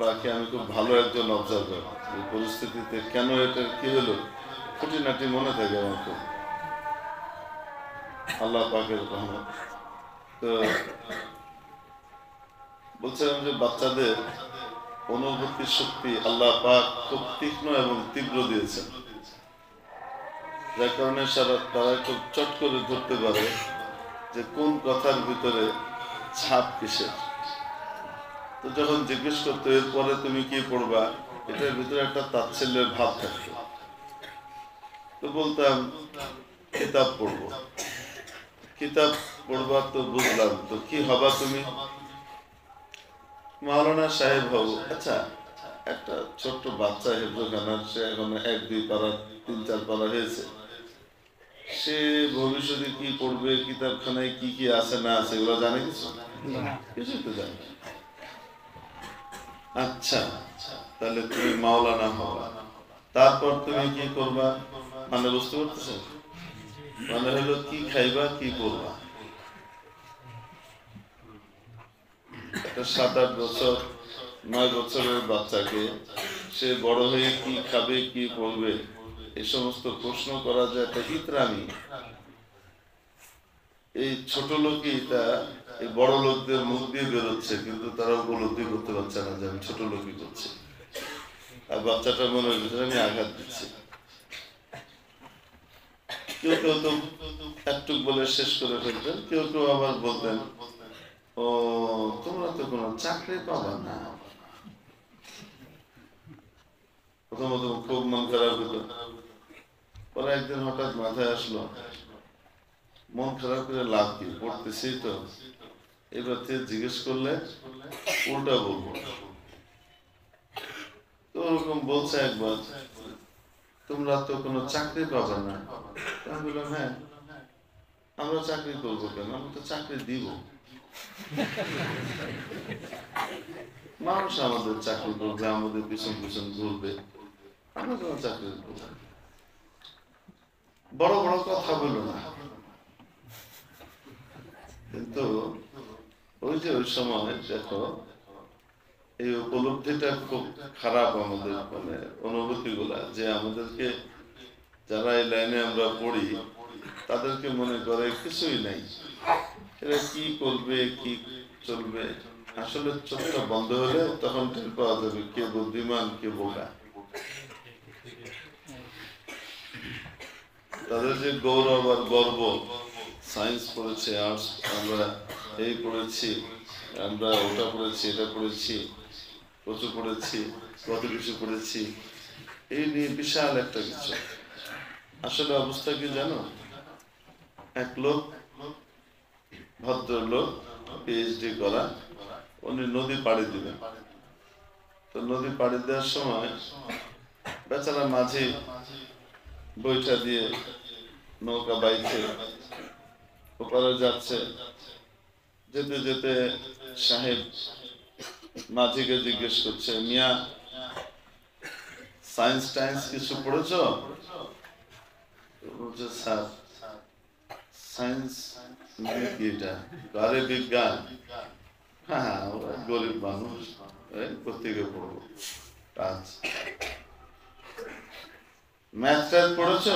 বাকি আমি খুব ভালো একজন অবজারভার। এই পরিস্থিতিতে কেন এটা কি হলো, খুঁটিনাটি মনে থাকে আমার খুব। আল্লাহ পাকের রহমত। তো বলছিলাম যে বাচ্চাদের অনুভূতি শক্তি আল্লাহ পাক খুব তীক্ষ্ণ এবং তীব্র দিয়েছেন, যার কারণে তারা খুব চট করে ধরতে পারে যে কোন কথার ভিতরে ছাপ কিসের। তো যখন জিজ্ঞেস করতো এরপরে তুমি কি পড়বা, এটার ভিতরে একটা তাচ্ছিল্যের ভাব থাকতো। তো বলতাম কিতাব পড়বো। কিতাব পড়বা তো বুঝলাম, তো কি হবা তুমি? মাওলানা সাহেব হব। আচ্ছা, একটা ছোট্ট বাচ্চা হেফজখানার, সে এখন 1-2 পারা 3-4 পারা হয়েছে, সে ভবিষ্যতে কি পড়বে, কিতাবখানায় কি কি আছে না আছে এগুলো জানে কিছু? কিছুই তো জানে। আচ্ছা, তাহলে তুমি মাওলানা হবা, তারপর তুমি কি করবা? মানে বুঝতে পারতেছেন? মানে হলো কি খাইবা, কি করবা। একটা 7-8 বছর 9 বছরের বাচ্চাকে সে বড় হয়ে কি খাবে, কি করবে, এই সমস্ত প্রশ্ন করা যে একটা ইতরামি। এই ছোট লোকই এটা এই বড় লোকদের মুখ দিয়ে বেরোচ্ছে, কিন্তু তারা উপলব্ধি করতে পারছে না যে আমি ছোট লোকই করছি। আর বাচ্চাটা মনের ভিতরে আমি আঘাত দিচ্ছি। কেউ কেউ তো একটুক বলে শেষ করে ফেলতেন, কেউ কেউ আবার বলতেন, ও তোমরা তো কোনো চাকরি পাবা না। প্রথমত খুব মন খারাপ হতো, পরে একদিন হঠাৎ মাথায় আসলো মন খারাপ করে লাভ কি, পড়তেছি তো, এবার থেকে জিজ্ঞেস করলে উল্টা বলবো। তো ওরকম বলছে একবার, তোমরা তো কোনো চাকরি পাবে না। আমি বললাম হ্যাঁ, আমরা চাকরি করবো কেন, আমরা তো চাকরি দিব। মানুষ আমাদের চাকরি করবে, আমাদের পিছন পিছন ঘুরবে, আমরা কেন চাকরি করবো। বড় বড় কথা বলো না। কিন্তু ওই যে ওই সময় দেখো এই উপলব্ধিটা খুব খারাপ আমাদের, মানে অনুভূতি গুলা, যে আমাদেরকে যারা এই লাইনে আমরা পড়ি তাদেরকে মনে করে কিছুই নাই, এরা কি করবে, কি চলবে। আসলে চোখটা বন্ধ হলে তখন টের পাওয়া যাবে কে বুদ্ধিমান, কে বোকা। তাদের যে গৌরব আর গর্ব, সায়েন্স পড়েছে, আর্টস আমরা এই পড়েছি, আমরা ওটা পড়েছি, এটা পড়েছি, প্রচুর পড়েছি, কত কিছু পড়েছি, এই নিয়ে বিশাল একটা কিছু। আসলে অবস্থা কি জানো, এক লোক, ভদ্রলোক, পিএইচডি করা, উনি নদী পাড়ি দিবেন। তো নদী পাড়ি দেওয়ার সময় বেচারা মাঝি বইটা দিয়ে নৌকা বাইছে ওপারে যাচ্ছে। যেতে যেতে সাহেব মাঝিকে জিজ্ঞেস করছে, মিয়া সায়েন্স টাইন্স কিছু পড়েছ? বলছে স্যার সায়েন্স মানে কি, এটা আরে বিজ্ঞান। হ্যাঁ, ওরা গরিব মানুষ, কোথেকে পড়বো। আচ্ছা, ম্যাথ ট্যাথ পড়েছ?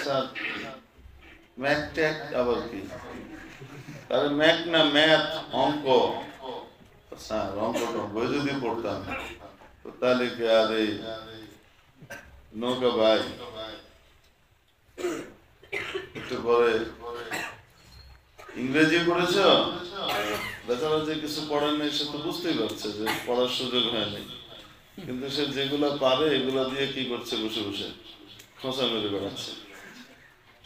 স্যার ম্যাথ ট্যাথ আবার কি? আরে ম্যাথ না, ম্যাথ অঙ্ক। স্যার অঙ্ক বই যদি পড়তাম তাহলে কি আর এই নৌকা ভাই। একটু পরে ইংরেজি পড়েছ? বেচারা যে কিছু পড়েন নাই সে তো বুঝতেই পারছে যে পড়ার সুযোগ হয়নি, কিন্তু সে যেগুলা পারে এগুলা দিয়ে কি করছে, বসে বসে খোঁচা মেরে বেড়াচ্ছে।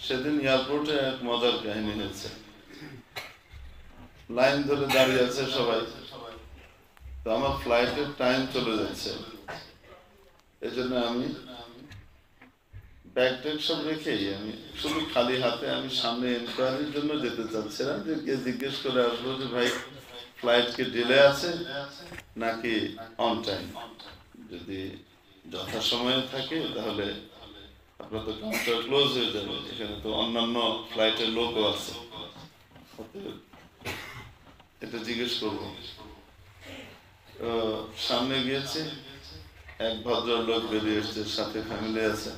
সেদিন এয়ারপোর্টে এক মজার কাহিনী হয়েছে। লাইন ধরে দাঁড়িয়ে আছে সবাই, তো আমার ফ্লাইটের টাইম চলে যাচ্ছে, এই জন্য আমি ব্যাগ ট্যাগ সব রেখেই আমি শুধু খালি হাতে আমি সামনে এনকোয়ারির জন্য যেতে চাচ্ছিলাম, যে গিয়ে জিজ্ঞেস করে আসবো যে ভাই ফ্লাইট কি ডিলে আছে নাকি অন টাইম। যদি যথাসময়ে থাকে তাহলে আপনার তো কাউন্টার ক্লোজ হয়ে যাবে, এখানে তো অন্যান্য ফ্লাইটের লোকও আছে, এটা জিজ্ঞেস করবো। সামনে গিয়েছে, এক ভদ্রলোক বেরিয়ে এসছে, সাথে ফ্যামিলি আছে,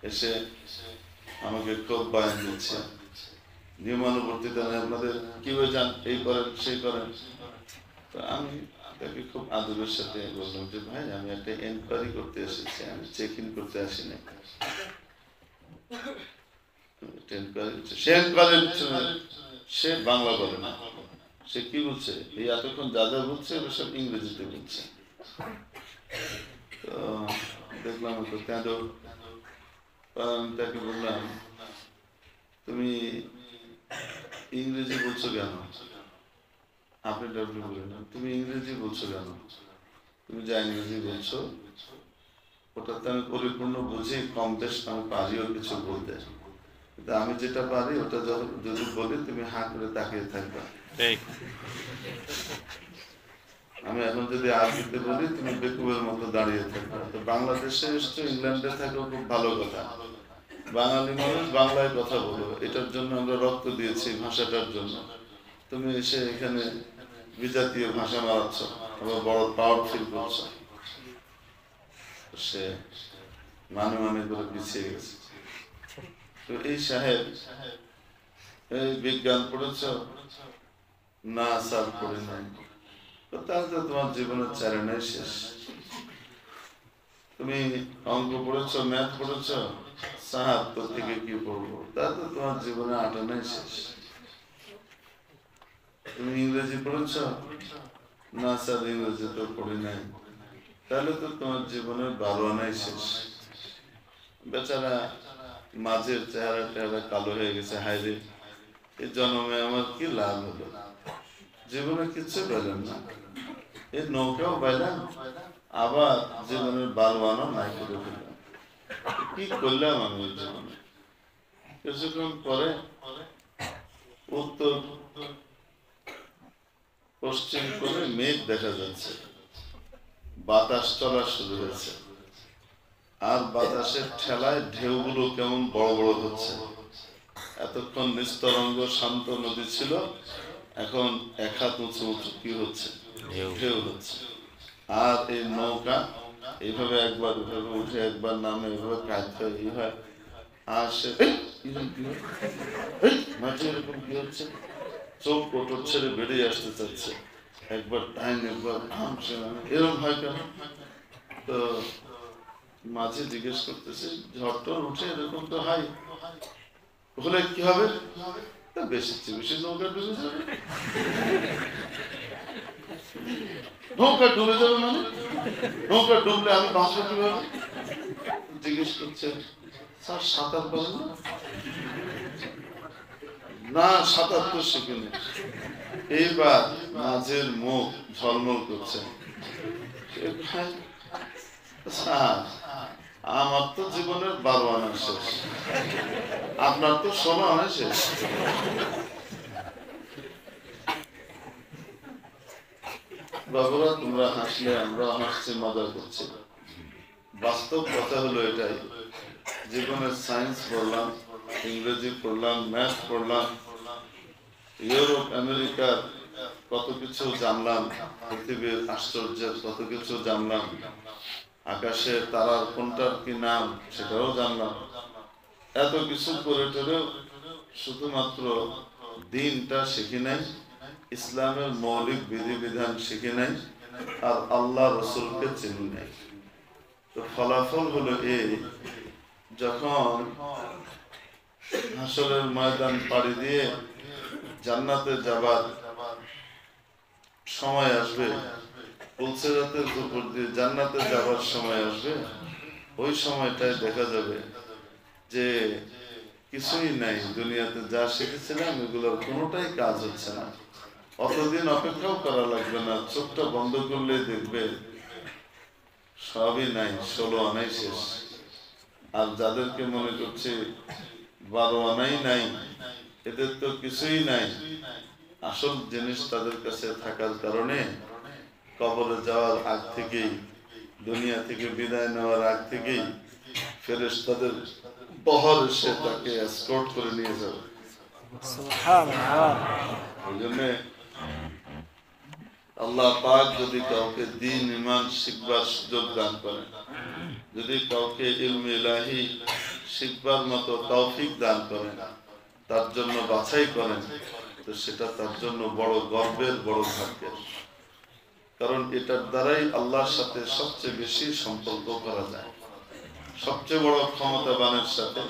এসে আমাকে খুব বায়ান দিচ্ছে, নিয়মানুবর্তিতা নেই আপনাদের, কিভাবে যান, এই করেন সেই করেন। তো আমি তাকে খুব আদরের সাথে বললাম যে ভাই আমি একটা এনকোয়ারি করতে এসেছি, আমি চেক ইন করতে আসিনি। সে বাংলা বলে না, সে কি বলছে, এই এতক্ষণ যা যা বলছে সব ইংরেজিতে বলছে। তো দেখলাম তো কেঁদো, আমি তাকে বললাম তুমি ইংরেজি বলছো কেন? আপনি ডাব্লিউ বলেন, তুমি ইংরেজি বলছো কেন? তুমি যা ইংরেজি বলছো ওটাতে আমি পরিপূর্ণ বুঝি, কম বেশ আমি পারিও কিছু বলতে, কিন্তু আমি যেটা পারি ওটা যদি বলি তুমি হাঁ করে তাকিয়ে থাকবা। আমি এখন যদি আরবিতে বলি তুমি বেকুবের মতো দাঁড়িয়ে থাকবে। তো বাংলাদেশে এসছো, ইংল্যান্ডে থাকো, খুব ভালো কথা। বাঙালি মানুষ বাংলায় কথা বলো, এটার জন্য আমরা রক্ত দিয়েছি, ভাষাটার জন্য। তুমি এসে এখানে বিজাতীয় ভাষা মারাচ্ছ, আবার বড় প্রাউড ফিল করছো। সে মানে করে পিছিয়ে গেছে। তো এই সাহেব, এই বিজ্ঞান পড়েছ? না স্যার পড়ি নাই। তাহলে তো তোমার জীবনের চ্যালেঞ্জ শেষ। তুমি অঙ্ক পড়েছ, ম্যাথ পড়েছ, সাহায্য থেকে কি পড়বো? তাহলে তো তোমার জীবনে আটানাই শেষ। তুমি ইংরেজি পড়েছ? না স্যার ইংরেজি তো পড়ি নাই। তাহলে তো তোমার জীবনের 12 আনাই শেষ। বেচারা মাঝের চেহারা কালো হয়ে গেছে। হায়রে, এই জন্মে আমার কি লাভ হলো? জীবনে কিচ্ছু পেলেন না। এই নৌকাও পাইলাম, আবার জীবনের 12 আনা নাই করে ফেললাম। কি করলাম আমি ওই জীবনে? কিছুক্ষণ পরে উত্তর পশ্চিম করে মেঘ দেখা যাচ্ছে, বাতাস চলা শুরু হয়েছে, আর বাতাসের ঠেলায় ঢেউগুলো কেমন বড় বড় হচ্ছে। এতক্ষণ নিস্তরঙ্গ শান্ত নদী ছিল, এখন 1 হাত উঁচু উঁচু কি হচ্ছে, ঢেউ হচ্ছে। আর এই নৌকা এইভাবে একবার এভাবে উঠে, একবার নামে, এভাবে কাঁদতে এই হয়। আর সে মাঝে এরকম কি হচ্ছে, চোখ কোটর ছেড়ে বেরিয়ে আসতে চাচ্ছে, একবার টাইম, একবার এরকম হয় কেন? তো মাঝে জিজ্ঞেস করতেছে, ঝড়টর উঠে এরকম তো হয়, হলে কি হবে? বেশি বেশি নৌকা ডুবে যাবে। নৌকা ডুবে যাবে মানে? নৌকা ডুবলে আমি বাঁচবো কিভাবে? জিজ্ঞেস করছে, স্যার সাঁতার পারেন না? না, সাঁতার তো শিখিনি। এইবার মাঝের মুখ ঝলমল করছে। আমার তো জীবনের 12 আনা শেষ, আপনার তো 16 আনা শেষ। বাবুরা, তোমরা হাসলে আমরা হাসছি, মজা করছি। বাস্তব কথা হলো এটাই। জীবনের সায়েন্স পড়লাম, ইংরেজি পড়লাম, ম্যাথ পড়লাম, ইউরোপ আমেরিকার কত কিছু জানলাম, পৃথিবীর আশ্চর্যের কত কিছু জানলাম, আকাশের তারার কোনটার কি নাম সেটাও জানলাম। এত কিছু করে টরেও শুধুমাত্র দিনটা শিখি নাই, ইসলামের মৌলিক বিধিবিধান শিখি নাই, আর আল্লাহ রসুলকে চিনি নাই। তো ফলাফল হলো এই, যখন হাসরের ময়দান পাড়ি দিয়ে জান্নাতে যাবার সময় আসবে, পুলসিরাতের উপর দিয়ে জান্নাতে যাবার সময় আসবে, ওই সময়টায় দেখা যাবে যে কিছুই নাই, দুনিয়াতে যা শিখেছিলাম এগুলোর কোনোটাই কাজ হচ্ছে না। অতদিন অপেক্ষাও করা লাগবে না, চোখটা বন্ধ করলে দেখবে সবই নাই, 16 আনাই শেষ। আর যাদেরকে মনে করছে 12 আনাই নাই, এদের তো কিছুই নাই। আসল জিনিস তাদের কাছে থাকার কারণে কবরে যাওয়ার আগ থেকেই, দুনিয়া থেকে বিদায় নেওয়ার আগ থেকেই ফেরেশতাদের বহর এসে তাকে এসকর্ট করে নিয়ে যাবে। ওই জন্য আল্লাহ পাক যদি কাউকে দ্বীন ঈমান শিখবার সুযোগ দান করেন, যদি কাউকে ইলমে ইলাহি শিখবার মতো তৌফিক দান করেন, তার জন্য বাছাই করেন, তো সেটা তার জন্য বড় গর্বের, বড় ভাগ্যের। কারণ এটার দ্বারাই আল্লাহর সাথে সবচেয়ে বেশি সম্পর্ক করা যায়। সবচেয়ে বড় ক্ষমতাবানের সাথে,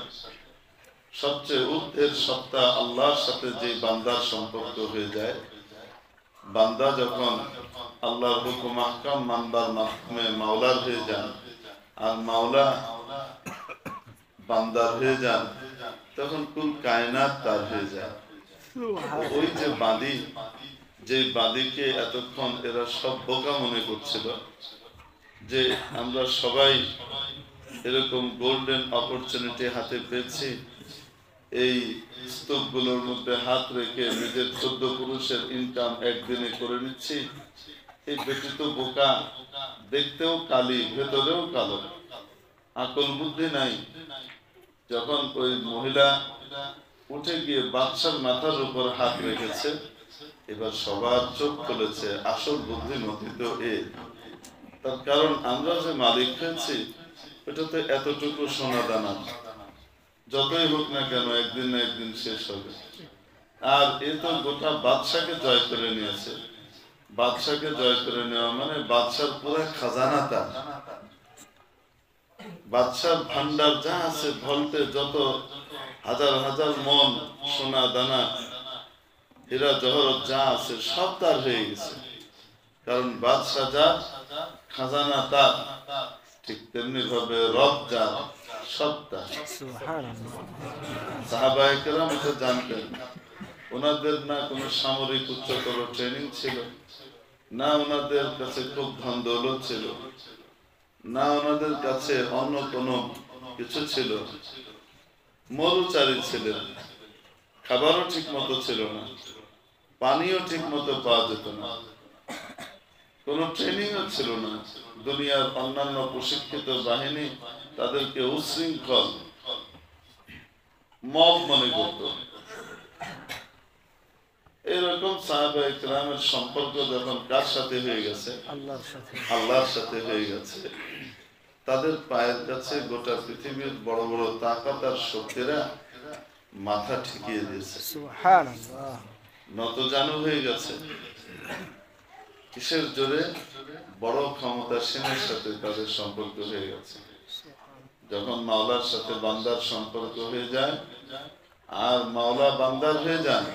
সবচেয়ে ঊর্ধ্বের সত্তা আল্লাহর সাথে যে বান্দার সম্পর্ক হয়ে যায়, বান্দা যখন আল্লাহর হুকুম আহকাম মানবার মাধ্যমে মাওলার হয়ে যান, আর মাওলা বান্দার হয়ে যান, তখন কুল কায়নাত তার হয়ে যায়। ওই যে বাদী, যে বাদীকে এতক্ষণ এরা সব বোকা মনে করছিল, যে আমরা সবাই এরকম গোল্ডেন অপরচুনিটি হাতে পেয়েছি, এই স্তূপগুলোর মধ্যে হাত রেখে নিজের 14 পুরুষের ইনকাম একদিনে করে নিচ্ছি, এই বেটি তো বোকা, দেখতেও কালি, ভেতরেও কালো, আকল বুদ্ধি নাই। যখন ওই মহিলা উঠে গিয়ে বাদশার মাথার উপর হাত রেখেছে, এবার সবার চোখ খুলেছে, আসল বুদ্ধিমতী তো এ। তার কারণ আমরা যে মালিক হয়েছি এটা তো এতটুকু সোনা দানা, যতই হোক না কেন একদিন না একদিন শেষ হবে। আর এ তো গোটা বাদশাকে জয় করে নিয়েছে। বাদশাকে জয় করে নেওয়া মানে বাদশার পুরো খাজানা তার, বাদশার ভান্ডার যা আছে, ভল্টে যত হাজার হাজার মন সোনা দানা হীরা জহরত যা আছে সব তার হয়ে গেছে। কারণ বাদশাহ যা, খাজানা তার, ঠিক তেমনি ভাবে রব যা, সব তার। সাহাবায়ে কেরাম এটা জানতেন। ওনাদের না কোনো সামরিক উচ্চতর ট্রেনিং ছিল, না ওনাদের কাছে খুব ধন দৌলত ছিল, না ওনাদের কাছে অন্য কোনো কিছু ছিল। মরুচারী ছিলেন, খাবারও ঠিক মতো ছিল না, পানিও ঠিক মতো পাওয়া যেত না, কোনো ট্রেনিংও ছিল না। দুনিয়ার অন্যান্য প্রশিক্ষিত বাহিনী তাদেরকে উশৃঙ্খল মব মনে করত। এরকম সাহাবায়ে কেরামের সম্পর্ক যখন কার সাথে হয়ে গেছে, আল্লাহর সাথে হয়ে গেছে, তাদের পায়ের কাছে গোটা পৃথিবীর বড় বড় তাকাত আর শক্তিরা মাথা ঠেকিয়ে দিয়েছে, নতজানু হয়ে গেছে। কিসের জোরে? বড় ক্ষমতাসীনের সাথে তাদের সম্পর্ক হয়ে গেছে। যখন মাওলার সাথে বান্দার সম্পর্ক হয়ে যায় আর মাওলা বান্দার হয়ে যান,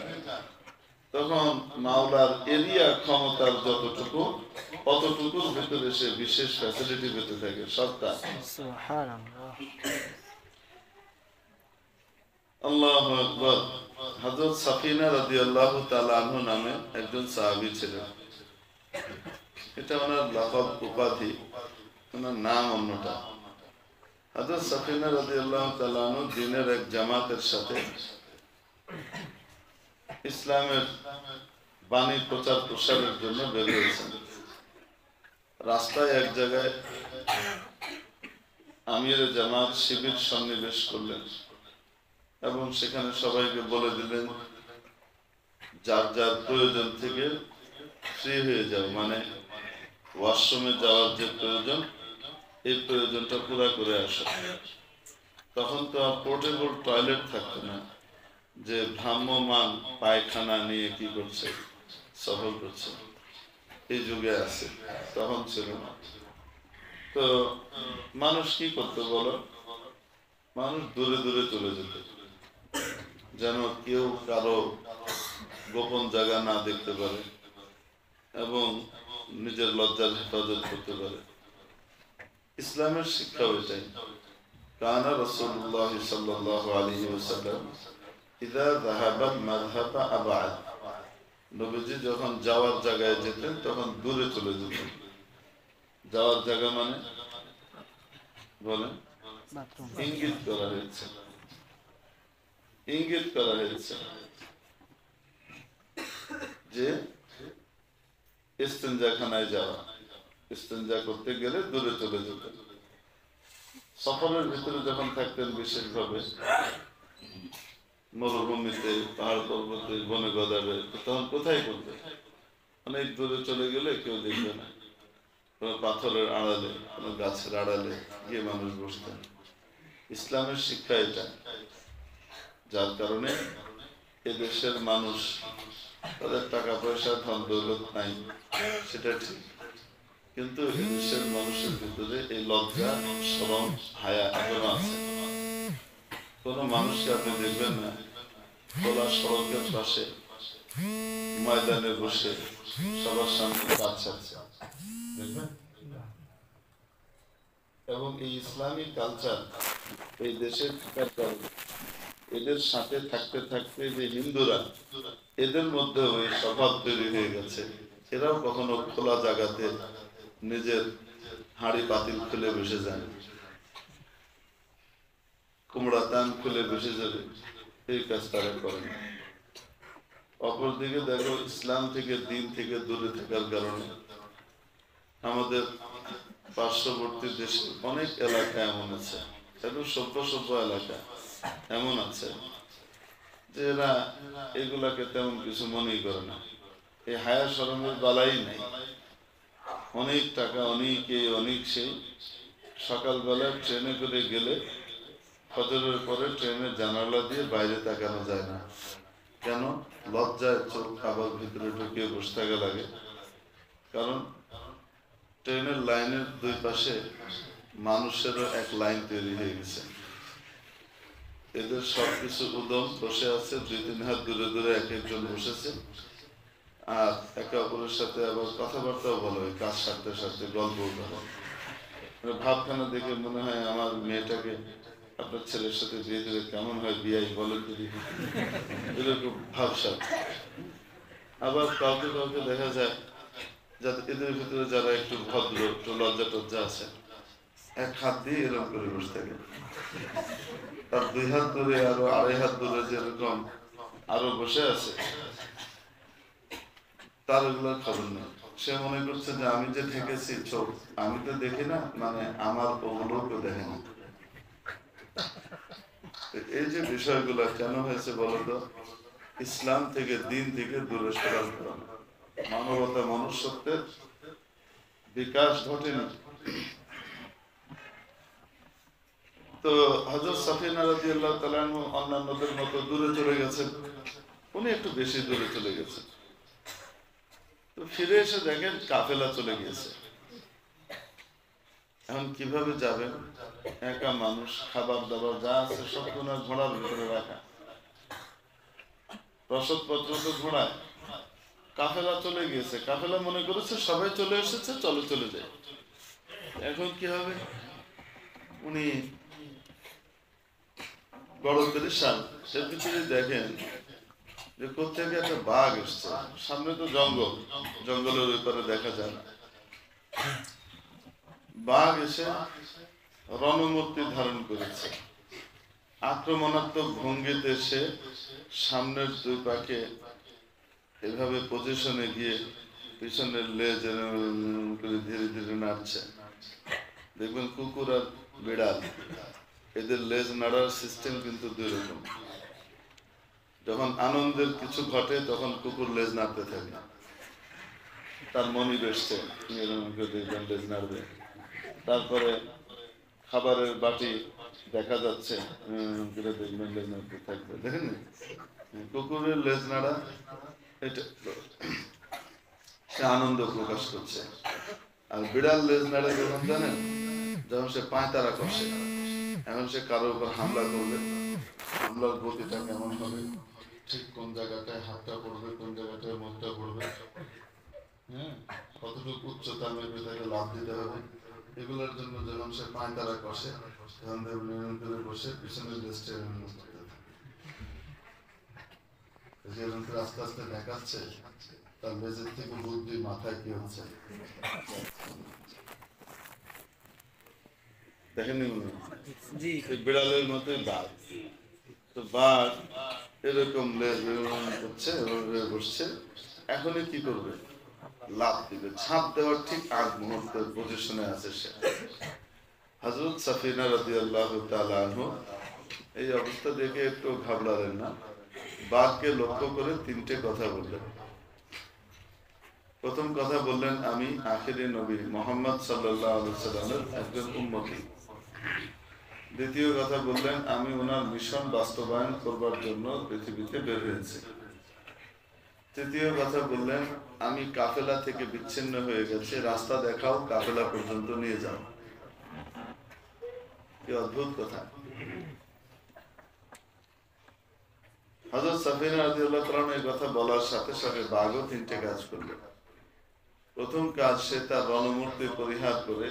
তখন মাওলার এরিয়া ক্ষমতার যতটুকু, অতটুকুর ভেতরে সে বিশেষ ফ্যাসিলিটি পেতে থাকে, সবটা। আল্লাহু আকবার। হযরত সাফিনা রাদিয়াল্লাহু তাআলা আনহা নামে একজন সাহাবী ছিলেন। এটা ওনার লাকাব, উপাধি, ওনার নাম অন্যটা। হযরত সাফিনা রাদিয়াল্লাহু তাআলা আনহা দ্বীনের এক জামাতের সাথে ইসলামের বাণী প্রচার প্রসারের জন্য বের হয়েছেন। রাস্তায় এক জায়গায় আমিরে জামাত শিবির সন্নিবেশ করলেন এবং সেখানে সবাইকে বলে দিলেন, যার যার প্রয়োজন থেকে ফ্রি হয়ে যাও, মানে ওয়াশরুমে যাওয়ার যে প্রয়োজন, এই প্রয়োজনটা পুরা করে আসো। তখন তো আর পোর্টেবল টয়লেট থাকতো না যে ভ্রাম্যমান পায়খানা নিয়ে কি করছে, সফর করছে, এই যুগে আছে, তখন ছিল না। তো মানুষ কি করতো বলো? মানুষ দূরে দূরে চলে যেত, যেন কেউ কারো গোপন জায়গা না দেখতে পারে এবং নিজের লজ্জার হেফাজত করতে পারে। ইসলামের শিক্ষা ওইটাই। কানা রাসূলুল্লাহ সাল্লাল্লাহু আলাইহি ওয়াসাল্লাম ইযা যাহাবা মাযহাবা আবআদ, নবীজি যখন যাওয়ার জায়গায় যেতেন তখন দূরে চলে যেতেন। যাওয়ার জায়গা মানে বলেন, ইঙ্গিত করা হয়েছে, ইঙ্গিত করা হয়েছে যে ইস্তেঞ্জাখানায় যাওয়া, ইস্তেঞ্জা করতে গেলে দূরে চলে যেতেন। সফরের ভিতরে যখন থাকতেন বিশেষভাবে মরুভূমিতে, পাহাড় পর্বতে, বনে গদারে, তখন কোথায় করতেন? অনেক দূরে চলে গেলে কেউ দেখবে না, কোনো পাথরের আড়ালে, কোনো গাছের আড়ালে গিয়ে মানুষ বসতেন। ইসলামের শিক্ষা এটা। যার কারণে এদেশের মানুষ, তাদের টাকা পয়সা ধন দৌলত নাই, সেটা ঠিক, কিন্তু এদেশের মানুষের ভিতরে এই লজ্জা, শরম, হায়া এখনো আছে। কোন মানুষকে আপনি দেখবেন না খোলা সড়কের পাশে ময়দানে বসে সবার সামনে কাজ ছাড়ছে, দেখবেন? এবং এই ইসলামিক কালচার এই দেশে থাকার কারণে এদের সাথে থাকতে থাকতে যে হিন্দুরা, এদের মধ্যে ওই স্বভাব তৈরি হয়ে গেছে। এরাও কখনো খোলা জায়গাতে নিজের হাঁড়ি পাতিল খুলে বসে যায়, কুমড়া তান খুলে বসে যাবে, এই কাজ তারা করে না। অপরদিকে দেখো, ইসলাম থেকে, দিন থেকে দূরে থাকার কারণে আমাদের পার্শ্ববর্তী দেশে অনেক এলাকা এমন আছে, একদম সভ্য সভ্য এলাকা এমন আছে যে এরা এগুলাকে তেমন কিছু মনেই করে না। এই হায়া শরমের বালাই নাই। অনেক টাকা, অনেকে অনেক সেই সকালবেলা ট্রেনে করে গেলে ফজরের পরে ট্রেনের জানালা দিয়ে বাইরে তাকানো যায় না। কেন? লজ্জায় চোখ আবার ভিতরে ঢুকিয়ে বসে থাকা লাগে। কারণ ট্রেনের লাইনের দুই পাশে মানুষেরও এক লাইন তৈরি হয়ে গেছে। এদের সবকিছু উদম বসে আছে, 2-3 হাত দূরে দূরে এক একজন বসেছে, আর একে অপরের সাথে আবার কথাবার্তাও বলা হয়, কাজ সারতে সারতে গল্প করে। ভাবখানা দেখে মনে হয় আমার মেয়েটাকে আপনার ছেলের সাথে বিয়ে দিলে কেমন হয়, বিয়াই বলেন যদি, এরকম ভাবসাব। আবার কাউকে কাউকে দেখা যায় যাতে এদের ভিতরে যারা একটু ভদ্র, একটু লজ্জা টজ্জা আছে, এক হাত দিয়ে এরকম করে বসে থাকে, তার 2 হাত দূরে আরো 2.5 হাত দূরে যেরকম আরো বসে আছে, তার ওগুলোর খবর নেই। সে মনে করছে যে আমি যে ঠেকেছি চোখ, আমি তো দেখি না, মানে আমার ওগুলো কেউ দেখে না। এই যে বিষয়গুলো কেন হয়েছে বলতো? ইসলাম থেকে, দিন থেকে দূরে সরার কারণে। মানবতা, মনুষ্যত্বের বিকাশ ঘটেনি। তো হযরত সাফিনা রাদিয়াল্লাহু তাআলা অন্যান্যদের মতো দূরে চলে গেছেন, উনি একটু বেশি দূরে চলে গেছেন। তো ফিরে এসে দেখেন কাফেলা চলে গিয়েছে। এখন কিভাবে যাবেন? একা মানুষ, খাবার দাবার যা আছে সব ওনার ঘোড়ার ভিতরে রাখা, রসদপত্র তো ঘোড়ায়। কাফেলা চলে গিয়েছে, কাফেলা মনে করেছে সবাই চলে এসেছে, চলো চলে যায়। এখন কি হবে? উনি বড় পেরেশান। এর ভিতরে দেখেন যে কোথেকে একটা বাঘ এসছে, সামনে তো জঙ্গল, জঙ্গলের ওই পারে দেখা যায় না। বাঘ এসে রণমূর্তি ধারণ করেছে, আক্রমণাত্মক ভঙ্গিতে এসে সামনের 2 পাকে এভাবে পজিশনে গিয়ে পিছনের লেজ করে ধীরে ধীরে নাড়ছে। দেখবেন কুকুর আর বিড়াল, এদের লেজ নাড়ার সিস্টেম কিন্তু 2 রকম। যখন আনন্দের কিছু ঘটে তখন কুকুর লেজ নাড়তে থাকে, তার মনি বেসছে, এরকম করে দেখবেন লেজ নাড়বে। তারপরে খাবারের বাটি দেখা যাচ্ছে, দেখবেন লেজ নাড়তে থাকবে। দেখেন কুকুরের লেজ নাড়া, এটা সে আনন্দ প্রকাশ করছে। আর বিড়াল লেজ নাড়ে যখন জানেন, যখন সে পায়তারা কষে, এখন সে কারোর উপর হামলা করবে, হামলার গতিটা কেমন হবে, ঠিক কোন জায়গাটায় হাতটা পড়বে, কোন জায়গাটায় মুখটা পড়বে, হ্যাঁ, কতটুকু উচ্চতা মেপে তাকে লাভ দিতে হবে, এগুলোর জন্য যখন সে পায়তারা কষে, তখন করে বসে পিছনের লেজটা যেরকম করে আস্তে আস্তে দেখাচ্ছে তার লেজের থেকে বুদ্ধি মাথায় কি হচ্ছে দেখেননি? বিড়ালের মতোই বাঘ। তো বাঘ এরকম লেজ করছে, বসছে। এখনই কি করবে? লাফ দিবে, ঝাঁপ দেওয়ার ঠিক আগ মুহূর্তের পজিশনে আছে সে। হযরত সাফিনা রাদিয়াল্লাহু তাআলা আনহু এই অবস্থা দেখে একটু ঘাবড়ালেন না। বাঘকে লক্ষ্য করে 3টে কথা বললেন। প্রথম কথা বললেন, আমি আখিরি নবী মুহাম্মদ সাল্লাল্লাহু আলাইহি সাল্লামের একজন উম্মতি। দ্বিতীয় কথা বললেন, আমি ওনার মিশন বাস্তবায়ন করবার জন্য পৃথিবীতে বের হয়েছি। তৃতীয় কথা বললেন, আমি কাফেলা থেকে বিচ্ছিন্ন হয়ে গেছি, রাস্তা দেখাও, কাফেলা পর্যন্ত নিয়ে যাও। কি অদ্ভুত কথা! হযরত সাফিনা রাদিয়াল্লাহু তাআলা এই কথা বলার সাথে সাথে বাঘও 3টে কাজ করলেন। প্রথম কাজ, সে তার রণমূর্তি পরিহার করে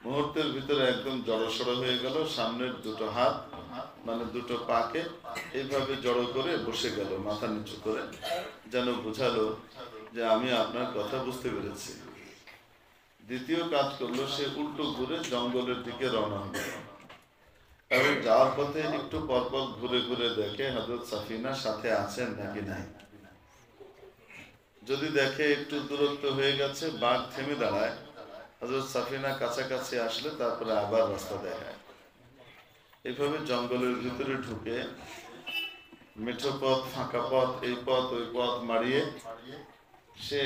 মুহূর্তের ভিতরে একদম জড়সড় হয়ে গেল, সামনের 2টো হাত মানে 2টো পাকে এইভাবে জড়ো করে বসে গেল, মাথা নিচু করে, যেন বোঝালো যে আমি আপনার কথা বুঝতে পেরেছি। দ্বিতীয় কাজ করলো, সে উল্টো ঘুরে জঙ্গলের দিকে রওনা হলো এবং যাওয়ার পথে একটু পরপর ঘুরে ঘুরে দেখে হযরত সাফিনা সাথে আছেন নাকি নাই। যদি দেখে একটু দূরত্ব হয়ে গেছে, বাঘ থেমে দাঁড়ায়, হযরত সাফিনা কাছাকাছি আসলে তারপরে আবার রাস্তা দেখায়। এইভাবে জঙ্গলের ভিতরে ঢুকে মেঠো পথ, ফাঁকা পথ, এই পথ ওই পথ মারিয়ে সে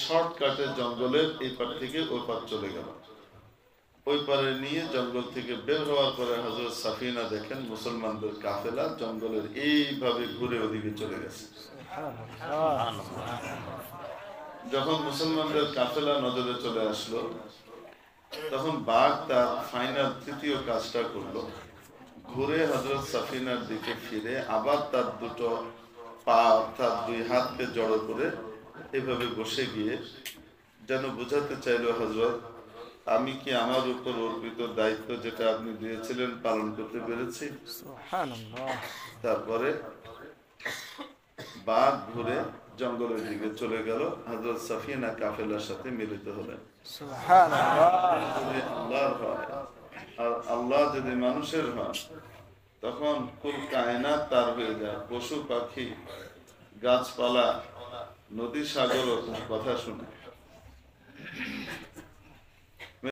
শর্টকাটে জঙ্গলের এই পার থেকে ওই পার চলে গেল। ওই পারে নিয়ে জঙ্গল থেকে বের হওয়ার পরে হযরত সাফিনা দেখেন মুসলমানদের কাফেলা জঙ্গলের এইভাবে ঘুরে ওদিকে চলে গেছে। যখন মুসলমানদের কাফেলা নজরে চলে আসলো, তখন বাঘ তার ফাইনাল তৃতীয় কাজটা করলো। ঘুরে হযরত সাফিনার দিকে ফিরে আবার তার দুটো পা অর্থাৎ দুই হাতকে জড়ো করে এভাবে বসে গিয়ে যেন বোঝাতে চাইলো, হযরত আমি কি আমার উপর অর্পিত দায়িত্ব যেটা আপনি দিয়েছিলেন পালন করতে পেরেছি? তারপরে বাঘ ঘুরে জঙ্গলের দিকে চলে গেল। হযরত সাফিনা কাফেলার সাথে মিলিত হলেন। যদি আল্লাহর হয় আর আল্লাহ যদি মানুষের হয়, তখন কুল কায়নাত তার হয়ে যায়। পশু পাখি, গাছপালা, নদী সাগরও তার কথা শুনে।